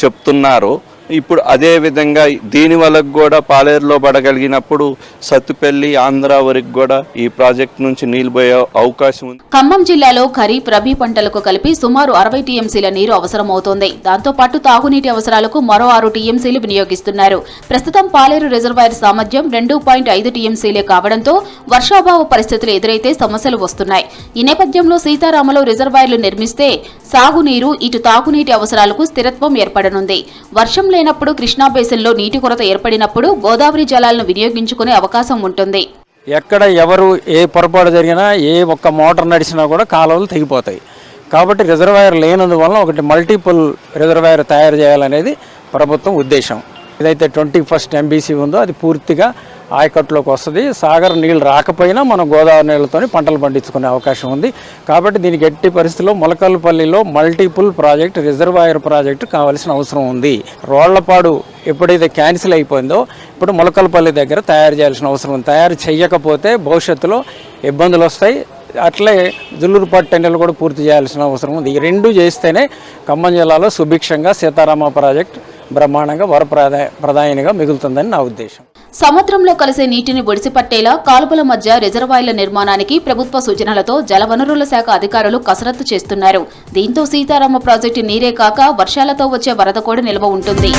చెప్తున్నారు. ఇప్పుడు అదే విధంగా దీని వరకు కూడా పాలేరులో పడగలిగినప్పుడు సత్తుపల్లి, ఆంధ్ర వరకు కూడా ఈ ప్రాజెక్ట్ నుంచి నీళ్లు పోయే అవకాశం ఉంది. ఖమ్మం జిల్లాలో ఖరీఫ్, రబీ పంటలకు కలిపి సుమారు 60 టీఎంసీల నీరు అవసరమవుతోంది. దాంతో పాటు తాగునీటి అవసరాలకు మరో 6 టీఎంసీలు వినియోగిస్తున్నారు. ప్రస్తుతం పాలేరు రిజర్వాయర్ సామర్థ్యం 2.5 టీఎంసీలే కావడంతో వర్షాభావ పరిస్థితులు ఎదురైతే సమస్యలు వస్తున్నాయి. ఈ నేపథ్యంలో సీతారామలో రిజర్వాయర్లు నిర్మిస్తే సాగునీరు, ఇటు తాగునీటి అవసరాలకు స్థిరత్వం ఏర్పడనుంది. వర్షం లేనప్పుడు కృష్ణా బేసిన్లో నీటి కొరత ఏర్పడినప్పుడు గోదావరి జలాలను వినియోగించుకునే అవకాశం ఉంటుంది. ఎక్కడ ఎవరు ఏ పొరపాటు జరిగినా, ఏ ఒక్క మోటార్ నడిచినా కూడా కాలువలు తెగిపోతాయి. కాబట్టి రిజర్వాయర్ లేనందువలన ఒకటి మల్టిపుల్ రిజర్వాయర్ తయారు చేయాలనేది ప్రభుత్వం ఉద్దేశం. ఏదైతే 21 MBC ఉందో అది పూర్తిగా ఆయకట్టులోకి వస్తుంది. సాగర్ నీళ్ళు రాకపోయినా మనం గోదావరి నీళ్ళతో పంటలు పండించుకునే అవకాశం ఉంది. కాబట్టి దీనికి ఎట్టి పరిస్థితుల్లో మొలకల్పల్లిలో మల్టిపుల్ ప్రాజెక్ట్ రిజర్వాయర్ ప్రాజెక్టు కావాల్సిన అవసరం ఉంది. రోళ్లపాడు ఎప్పుడైతే క్యాన్సిల్ అయిపోయిందో ఇప్పుడు మొలకల్పల్లి దగ్గర తయారు చేయాల్సిన అవసరం ఉంది. తయారు చేయకపోతే భవిష్యత్తులో ఇబ్బందులు వస్తాయి. అట్లే జుల్లూరుపాటు టెండర్లు కూడా పూర్తి చేయాల్సిన అవసరం ఉంది. ఈ రెండు చేస్తేనే ఖమ్మం జిల్లాలో సుభిక్షంగా సీతారామ ప్రాజెక్ట్ బ్రహ్మాండంగా వరప్రదాయనిగా మిగులుతుందని నా ఉద్దేశం. సముద్రంలో కలిసే నీటిని ఒడిసిపట్టేలా కాలువల మధ్య రిజర్వాయర్ల నిర్మాణానికి ప్రభుత్వ సూచనలతో జలవనరుల శాఖ అధికారులు కసరత్తు చేస్తున్నారు. దీంతో సీతారామ ప్రాజెక్టు నీరే కాక వర్షాలతో వచ్చే వరద కూడా నిల్వ ఉంటుంది.